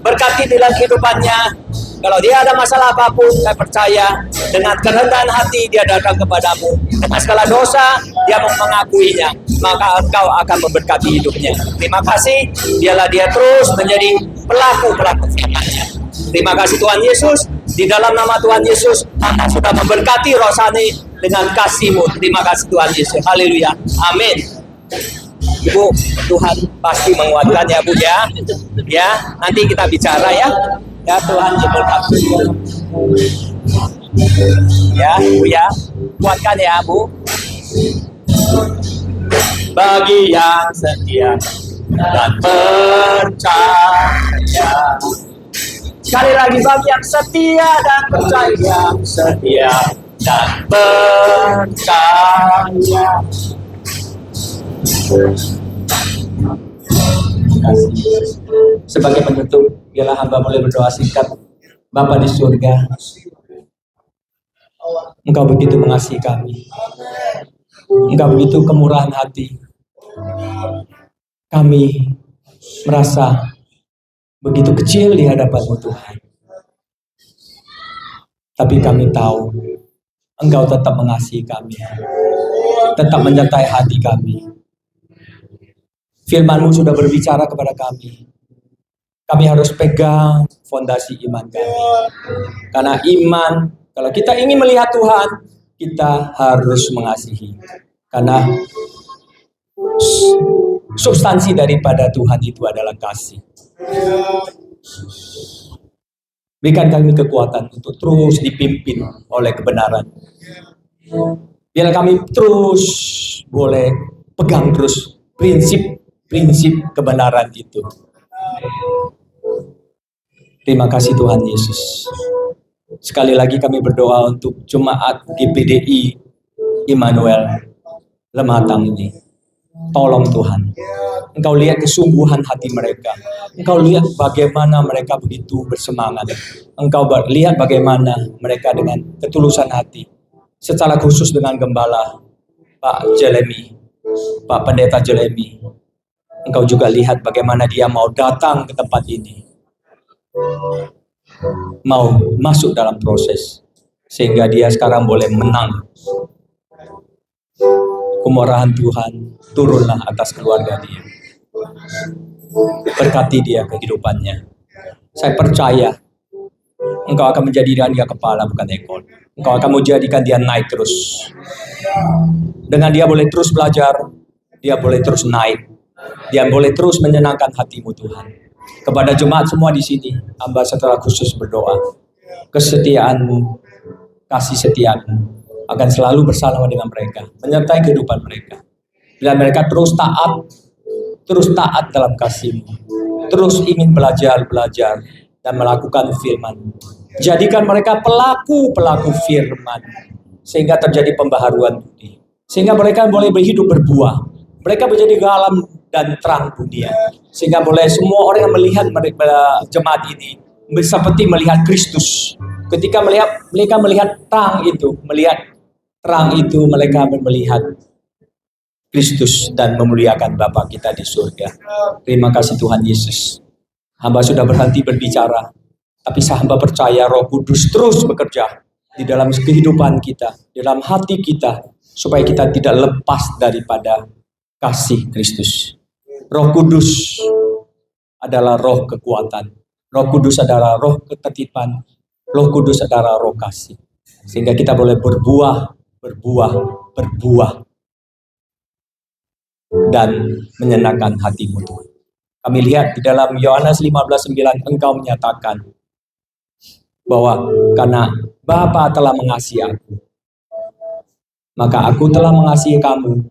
Berkati dalam kehidupannya. Kalau dia ada masalah apapun, saya percaya dengan kerendahan hati dia datang kepadamu. Dengan segala dosa, dia mau mengakuinya, maka Engkau akan memberkati hidupnya. Terima kasih, biarlah dia terus menjadi pelaku-pelaku firman-Nya. Terima kasih Tuhan Yesus. Di dalam nama Tuhan Yesus, Anda sudah memberkati Rosani dengan kasih-Mu. Terima kasih Tuhan Yesus. Haleluya. Amin. Ibu, Tuhan pasti menguatkan ya Bu ya. Ya, nanti kita bicara ya. Ya, Tuhan memberkati. Ya, Bu ya. Kuatkan ya Bu. Bagi yang setia dan percaya. Sekali lagi, bagi yang setia dan percaya, setia dan percaya. Sebagai penutup, biarlah hamba boleh berdoa singkat. Bapa di surga, Engkau begitu mengasihi kami. Engkau begitu kemurahan hati. Kami merasa begitu kecil di hadapan-Mu Tuhan. Tapi kami tahu Engkau tetap mengasihi kami, tetap menyertai hati kami. Firman-Mu sudah berbicara kepada kami. Kami harus pegang fondasi iman kami. Karena iman Kalau kita ingin melihat Tuhan, kita harus mengasihi. Karena substansi daripada Tuhan itu adalah kasih. Berikan kami kekuatan untuk terus dipimpin oleh kebenaran. Biar kami terus boleh pegang terus prinsip kebenaran itu. Terima kasih Tuhan Yesus. Sekali lagi kami berdoa untuk jemaat GPDI Immanuel Lematang ini. Tolong Tuhan, Engkau lihat kesungguhan hati mereka. Engkau lihat bagaimana mereka begitu bersemangat. Engkau lihat bagaimana mereka dengan ketulusan hati. Secara khusus dengan Gembala Pak Jelemi, Pak Pendeta Jelemi. Engkau juga lihat bagaimana dia mau datang ke tempat ini. Mau masuk dalam proses. Sehingga dia sekarang boleh menang. Kemurahan Tuhan turunlah atas keluarga dia. Berkati dia kehidupannya. Saya percaya Engkau akan menjadikan dia kepala bukan ekor. Engkau akan menjadikan dia naik terus. Dengan dia boleh terus belajar, dia boleh terus naik. Dia boleh terus menyenangkan hatimu Tuhan. Kepada jemaat semua di sini, hamba secara khusus berdoa. Kesetiaanmu, kasih setiamu akan selalu bersama dengan mereka, menyertai kehidupan mereka. Bila mereka terus taat dalam kasih-Mu, terus ingin belajar dan melakukan firman. Jadikan mereka pelaku firman, sehingga terjadi pembaharuan budi. Sehingga mereka boleh berhidup berbuah. Mereka menjadi garam dan terang dunia. Sehingga boleh semua orang yang melihat jemaat ini seperti melihat Kristus. Ketika mereka melihat terang itu, mereka melihat Kristus dan memuliakan Bapa kita di surga. Terima kasih Tuhan Yesus. Hamba sudah berhenti berbicara, tapi hamba percaya Roh Kudus terus bekerja di dalam kehidupan kita, di dalam hati kita, supaya kita tidak lepas daripada kasih Kristus. Roh Kudus adalah roh kekuatan. Roh Kudus adalah roh ketertiban. Roh Kudus adalah roh kasih. Sehingga kita boleh berbuah dan menyenangkan hatimu Tuhan. Kami lihat di dalam Yohanes 15:9 Engkau menyatakan bahwa karena Bapa telah mengasihi aku, maka aku telah mengasihi kamu,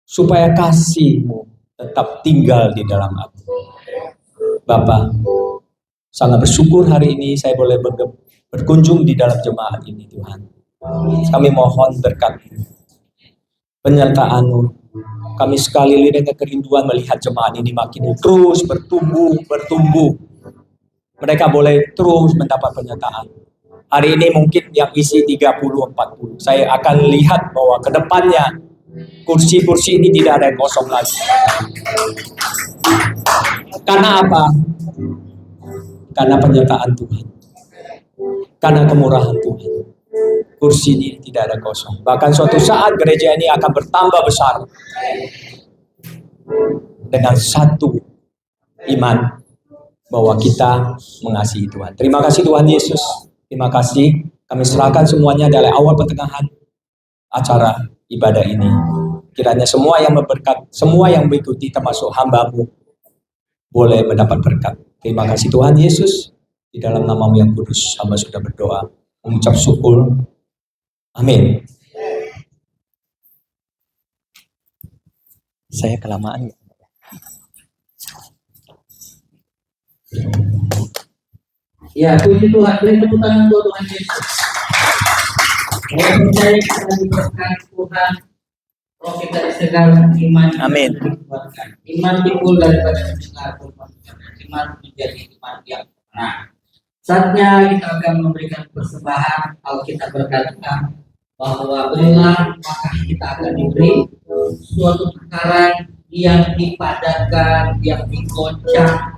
supaya kasih-Mu tetap tinggal di dalam aku. Bapa, sangat bersyukur hari ini saya boleh berkunjung di dalam jemaat ini Tuhan. Kami mohon berkat-Mu, penyertaan-Mu. Kami sekali lagi dengan kerinduan melihat jemaat ini makin terus bertumbuh. Mereka boleh terus mendapat penyertaan. Hari ini mungkin yang isi 30-40. Saya akan lihat bahwa ke depannya kursi-kursi ini tidak ada yang kosong lagi. Karena apa? Karena penyertaan Tuhan. Karena kemurahan Tuhan. Kursi ini tidak ada kosong. Bahkan suatu saat gereja ini akan bertambah besar. Dengan satu iman bahwa kita mengasihi Tuhan. Terima kasih Tuhan Yesus. Terima kasih. Kami serahkan semuanya dari awal pertengahan acara ibadah ini. Kiranya semua yang mengikuti termasuk hamba-Mu boleh mendapat berkat. Terima kasih Tuhan Yesus. Di dalam nama-Mu yang kudus, hamba sudah berdoa, mengucap syukur. Amin. Saya kelamaan ya. Ya, puji Tuhan. Beri tepuk tangan buat Tuhan Yesus. Saya percaya kita diberkati Tuhan. Roh kita disegarkan, iman. Amin. Iman timbul daripada mendengar firman Tuhan. Iman menjadi iman yang benar. Saatnya kita akan memberikan persembahan. Kalau kita berkata bahwa berilah maka kita akan diberi suatu perkara yang dipadatkan, yang digoncang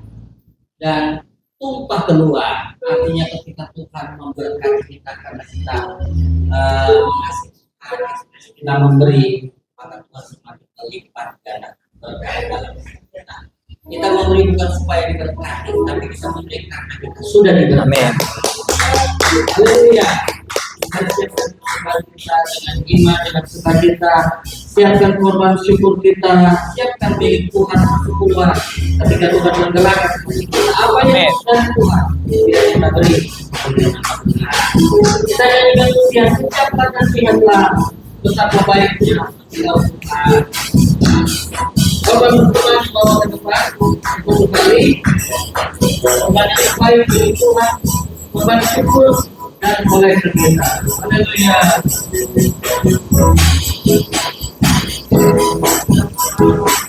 dan tumpah keluar. Artinya ketika Tuhan memberkati kita karena kita mengasihi Tuhan, kita memberi, maka Tuhan semakin melipat ganda berkat dalam hidup kita. Kita memberi bukan supaya diberkati, tapi kita memberi karena kita sudah diberkati. Haleluya. siapkan kita dengan iman, dengan sukacita. Siapkan korban syukur kita, siapkan milik Tuhan masuk keluar. Ketika Tuhan menggerakkan kita, apa yang dari Tuhan tidak kita beri. Kita nyanyikan ujian, ucapkan dan lihatlah betapa baiknya engkau Tuhan. Korban Tuhan bawa ke depan untuk kembali. Korban yang terbaik milik Tuhan, korban syukur dan mulai terbuka. Haleluya.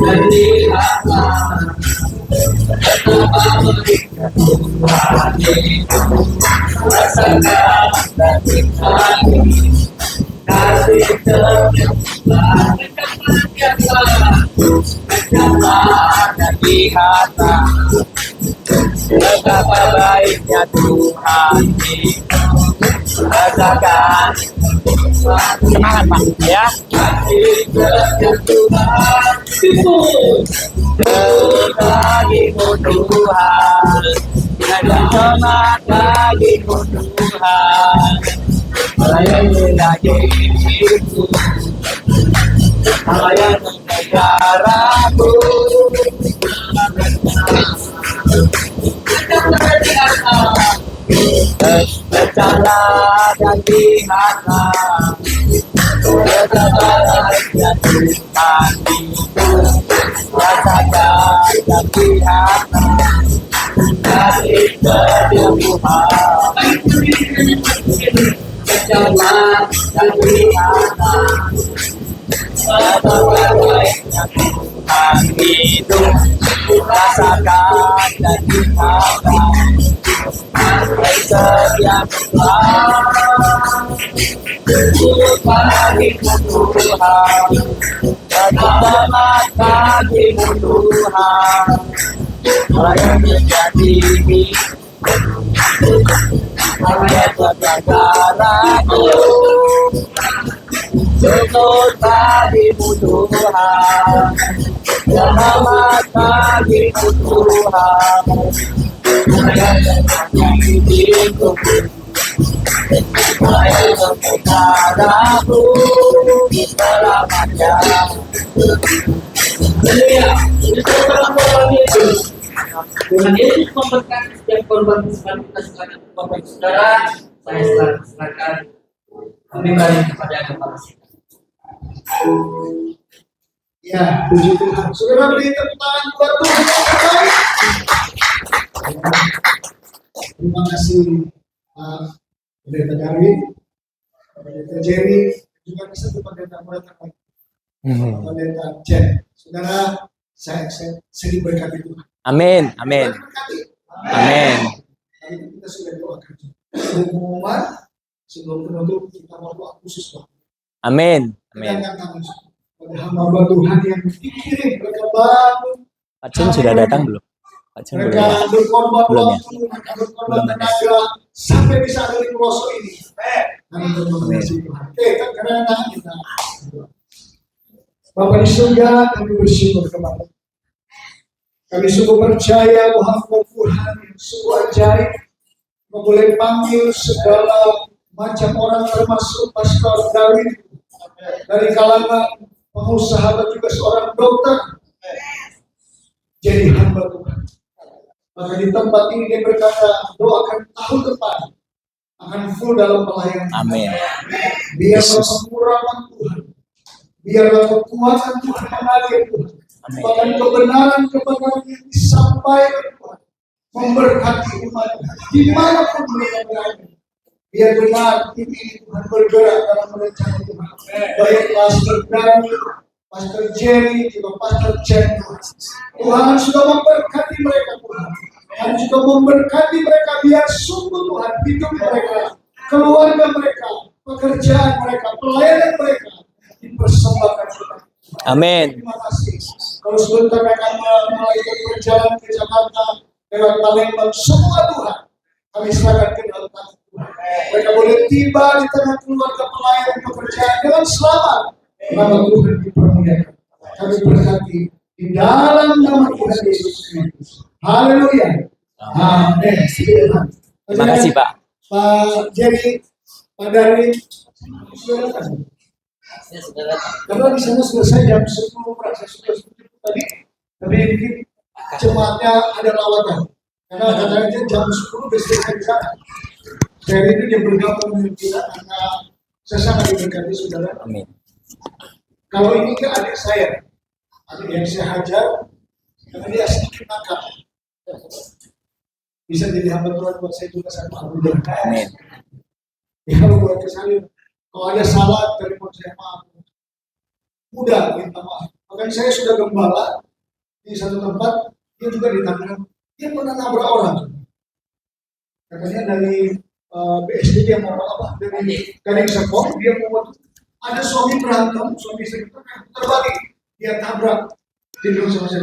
Dan lihatlah betapa baiknya Tuhan, rasakan dan nikmati kasih setia, kecaplah dan lihatlah betapa baiknya Tuhan. Rasakan, semangat Pak ya. Kasih setia Tuhan itu bagimu Tuhan, dan semangat bagimu Tuhan. Layanilah Yesus, layan negaraku. Pecahlah dan lihatlah betapa baiknya Tuhan itu. Rasakan dan lihatlah kasih setia Tuhan. Pecahlah dan lihatlah betapa baiknya Tuhan itu. Rasakan dan lihatlah setia Tuhan. Bagimu Tuhan, selamat bagimu Tuhan. Layak menjadi layak negaraku. Syukur bagimu Tuhan, selamat bagimu Tuhan. Layak menjadi hidupku, layak negaraku selamanya. Haleluya. Tuhan Yesus memberkati setiap korban kesalahan kita sebagai korban saudara. Saya serahkan kami balik kepada kepala kita. Ya, puji Tuhan. Saudara beri tepuk tangan buat Tuhan yang terbaik. Terima kasih Pendeta Darwin, Pendeta Jerry, juga bisa Pendeta Murata, Pendeta Jen. Saudara, saya diberkati Tuhan. Amin, amin, amin. Tadi kita sudah doakan. Pengumuman sebelum penutup kita waktu khusus waktu. Amin, amin. Pedangkan tangan pada hamba Tuhan yang dikirim mereka bangun. Pak Cun sudah datang belum? Pak Cun Mereka belum. berkorban Belum ya? waktu, mereka berkorban tenaga sampai bisa ada di pelosok ini. Kami berkomunikasi Tuhan. Karena kita Bapak di surga, kami bersyukur kepada kami sungguh percaya bahwa Tuhan yang sungguh ajaib, Kau boleh panggil segala macam orang termasuk Pastor Darwin dari kalangan pengusaha dan juga seorang dokter jadi hamba Tuhan. Maka di tempat ini dia berkata doakan tahun depan akan full dalam pelayanan. Amin. Biarlah kekurangan Tuhan, biarlah kekuatan Tuhan mengalir Tuhan. Bahkan kebenaran yang disampaikan Tuhan memberkati umat dimanapun mereka berada. Biar benar ini Tuhan bergerak dalam rencana Tuhan. Baik Pastor Dani, Pastor Jerry, juga Pastor Jen. Tuhan sudah memberkati mereka Tuhan. Tuhan juga memberkati mereka biar sungguh Tuhan hidup mereka, keluarga mereka, pekerjaan mereka, pelayanan mereka dipersembahkan Tuhan. Amin. Terima kasih. Kalau sebentar akan mulai berjalan ke Jakarta lewat Palembang, semua Tuhan kami serahkan ke dalam tangan Tuhan. Mereka boleh tiba di tengah keluarga pelayanan pekerjaan dengan selamat. Nama Tuhan dipermuliakan. Kami berkati di dalam nama Tuhan Yesus Kristus. Haleluya. Amin. Terima kasih Pak. Pak Jerry, dari saudara kan? Saya sudah datang. Karena di sana selesai jam 10 saya sudah seperti itu tadi, tapi mungkin cepatnya ada lawatan. Karena katanya jam 10 sudah selesai di sana. Dari itu dia bergabung dengan kita karena saya sangat diberkati saudara. Amin. Kalau ini ke adik saya, adik yang saya hajar, karena dia sedikit nakal. Bisa jadi hamba Tuhan buat saya juga sama Abu Dhani. Amin. Ya kalau buat kesalahan, kalau ada salah telepon saya maaf. Mudah minta maaf. Makanya saya sudah gembala di satu tempat, dia juga ditangkap. Dia pernah nabrak orang. Katanya dari BSD dia mau apa? Dari Gading Serpong dia mau ada suami berantem, suami istri terbalik, dia tabrak tidur sama saya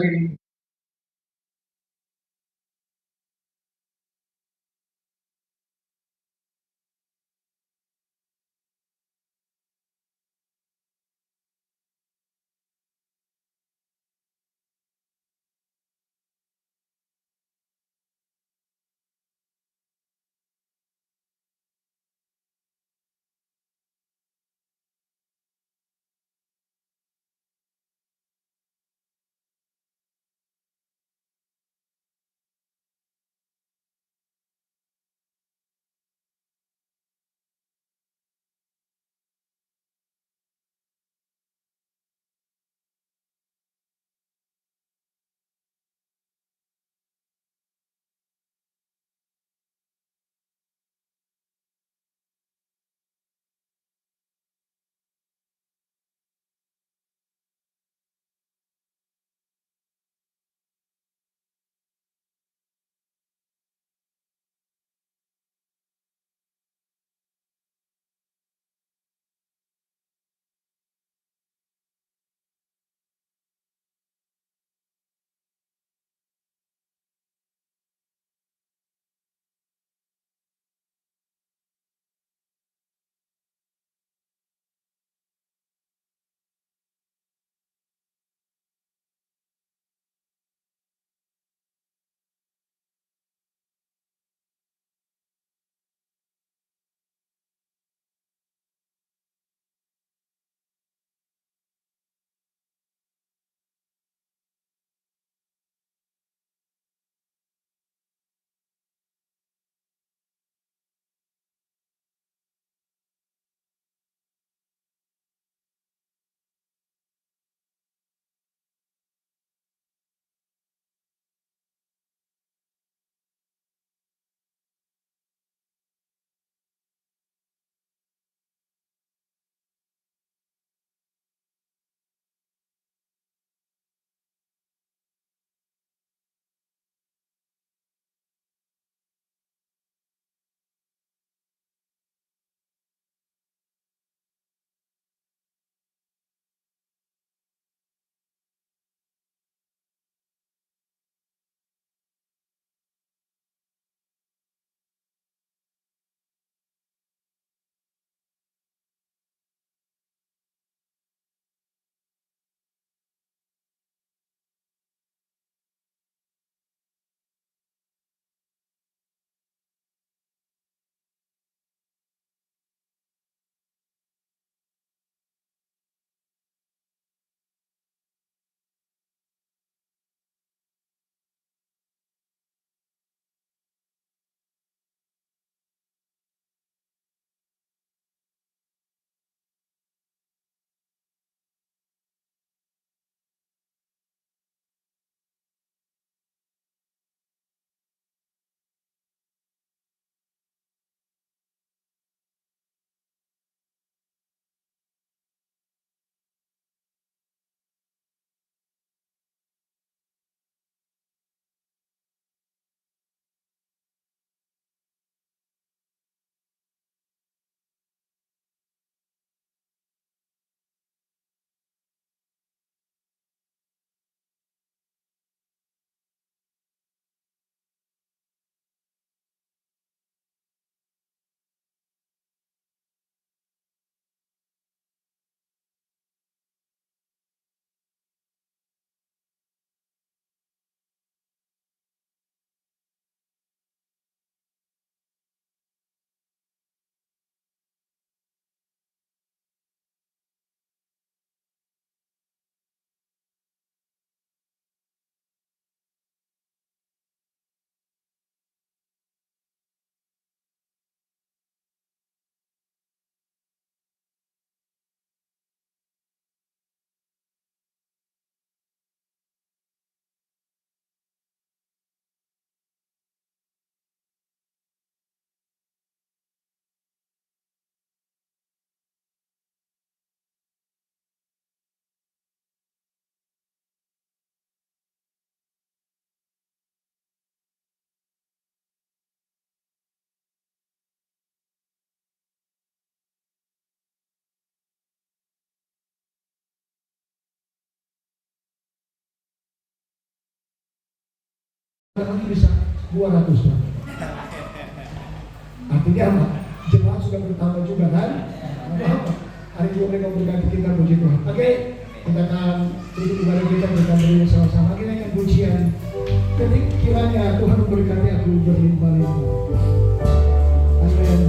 lagi bisa 200 Pak. Artinya apa? Jemaat sudah bertambah juga kan? Apa? Hari juga mereka berkati kita, puji Tuhan. Oke, kita akan tutup ibadah kita berdiri sama-sama. Kita yang pujian. Ketika kiranya Tuhan memberkati aku berlimpah-limpah. Amin.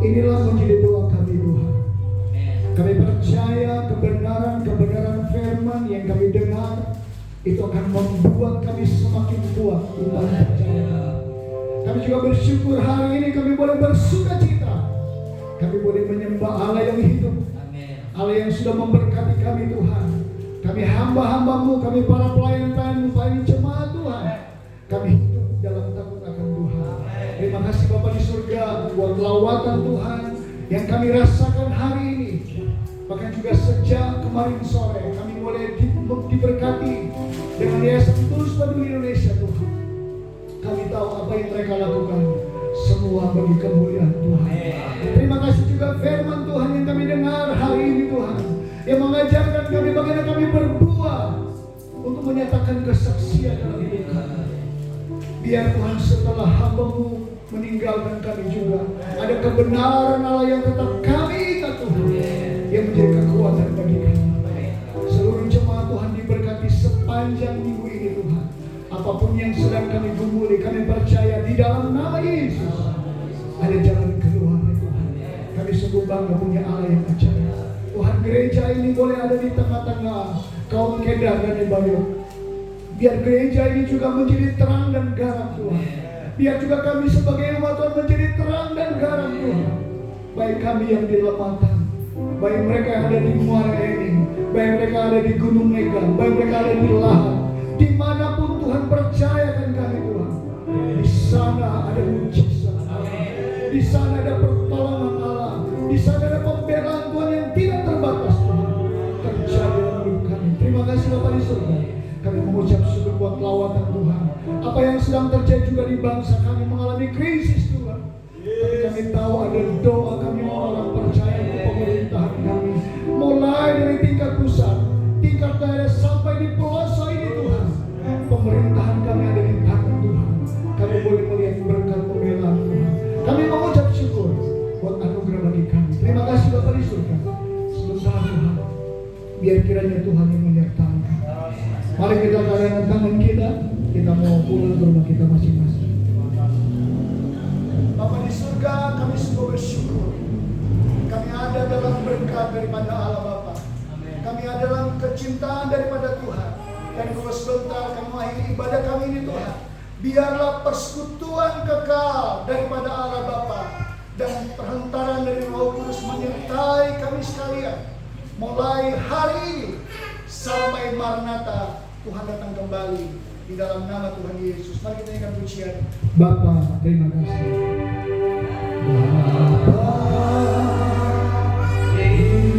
Inilah menjadi doa kami Tuhan. Kami percaya kebenaran firman yang kami dengar itu akan membuat kami semakin kuat iman percaya. Kami juga bersyukur hari ini kami boleh bersuka cita. Kami boleh menyembah Allah yang hidup. Allah yang sudah memberkati kami Tuhan. Kami hamba-hambamu, kami para pelayan-pelayan-mu, pelayan jemaat Tuhan. Kami hidup dalam takut akan Tuhan. Terima kasih Bapa di surga buat lawatan Tuhan yang kami rasakan hari ini. Bahkan juga sejak kemarin sore kami boleh diberkati dengan Yayasan Tulus Peduli Indonesia Tuhan. Kami tahu apa yang mereka lakukan semua bagi kemuliaan Tuhan. Terima kasih juga firman Tuhan yang kami dengar hari ini Tuhan, yang mengajarkan kami bagaimana kami berbuat untuk menyatakan kesaksian dalam hidup kami. Biar Tuhan setelah hamba-Mu meninggalkan kami juga ada kebenaran Allah yang tetap kami ikat Tuhan, yang menjadi kekuatan bagi kami. Seluruh jemaat Tuhan diberkati sepanjang minggu ini Tuhan. Apapun yang sedang kami gumuli, kami percaya di dalam nama Yesus ada jalan keluar Tuhan. Kami sungguh bangga punya Allah yang ajaib. Tuhan, gereja ini boleh ada di tengah-tengah kaum Kedar dan Ebayok. Biar gereja ini juga menjadi terang dan garam Tuhan. Biar juga kami sebagai umat Tuhan menjadi terang dan garam Tuhan. Baik kami yang di Lematan, baik mereka yang ada di Muara Enim, baik mereka ada di Gunung Mega, baik mereka ada di Lahat, dimanapun Tuhan percayakan kami Tuhan. Di sana ada mujizat Allah, di sana ada pertolongan Allah, di sana ada pembelaan Tuhan yang tidak terbatas Tuhan terjadi dalam hidup kami. Terima kasih Bapa di surga. Kami mengucap syukur buat lawatan Tuhan. Apa yang sedang terjadi juga di bangsa kami mengalami krisis Tuhan. Tapi kami tahu ada doa kami orang percaya ke pemerintahan kami. Mulai dari tingkat pusat, tingkat daerah sampai di pelosok ini Tuhan. Pemerintahan kami ada di tangan Tuhan. Kami boleh melihat berkat pembelaan Tuhan. Kami mengucap syukur buat anugerah bagi kami. Terima kasih Bapa di surga. Sebentar Tuhan, biar kiranya Tuhan yang menyertai kami. Mari kita keadaan tangan kita mau pulang ke rumah kita masing-masing. Bapa di surga, kami sungguh bersyukur. Kami ada dalam berkat daripada Allah Bapa. Kami ada dalam kecintaan daripada Tuhan. Dan kalau sebentar kami mengakhiri ibadah kami ini Tuhan, biarlah persekutuan kekal daripada Allah Bapa dan perhantaran dari Roh Kudus menyertai kami sekalian. Mulai hari ini sampai Maranatha Tuhan datang kembali di dalam nama Tuhan Yesus. Mari kita nyanyikan pujian. Bapa, terima kasih. Bapa, terima kasih.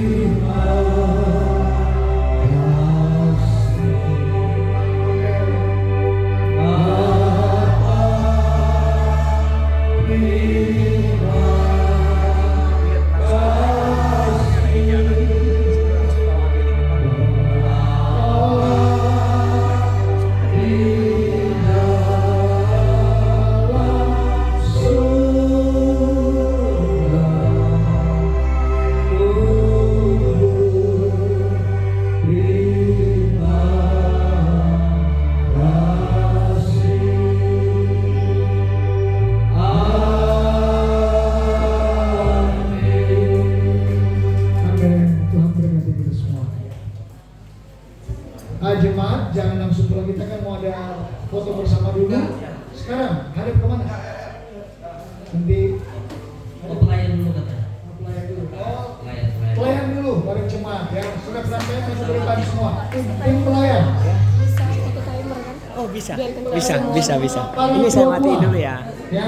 jemaat jangan langsung pulang, kita kan mau ada foto bersama dulu. Sekarang hadap kemana? Nanti Mau pelayan dulu katanya. pelayan dulu. Oh, Pelayan. pelayan dulu baru jemaat ya. Saudara-saudara saya masuk berikan semua. Tim pelayan. Bisa pakai timer kan? Oh bisa, Biar kencang bisa, semua. bisa, bisa. Paling Ini saya tua-tua. matiin dulu ya. Ya.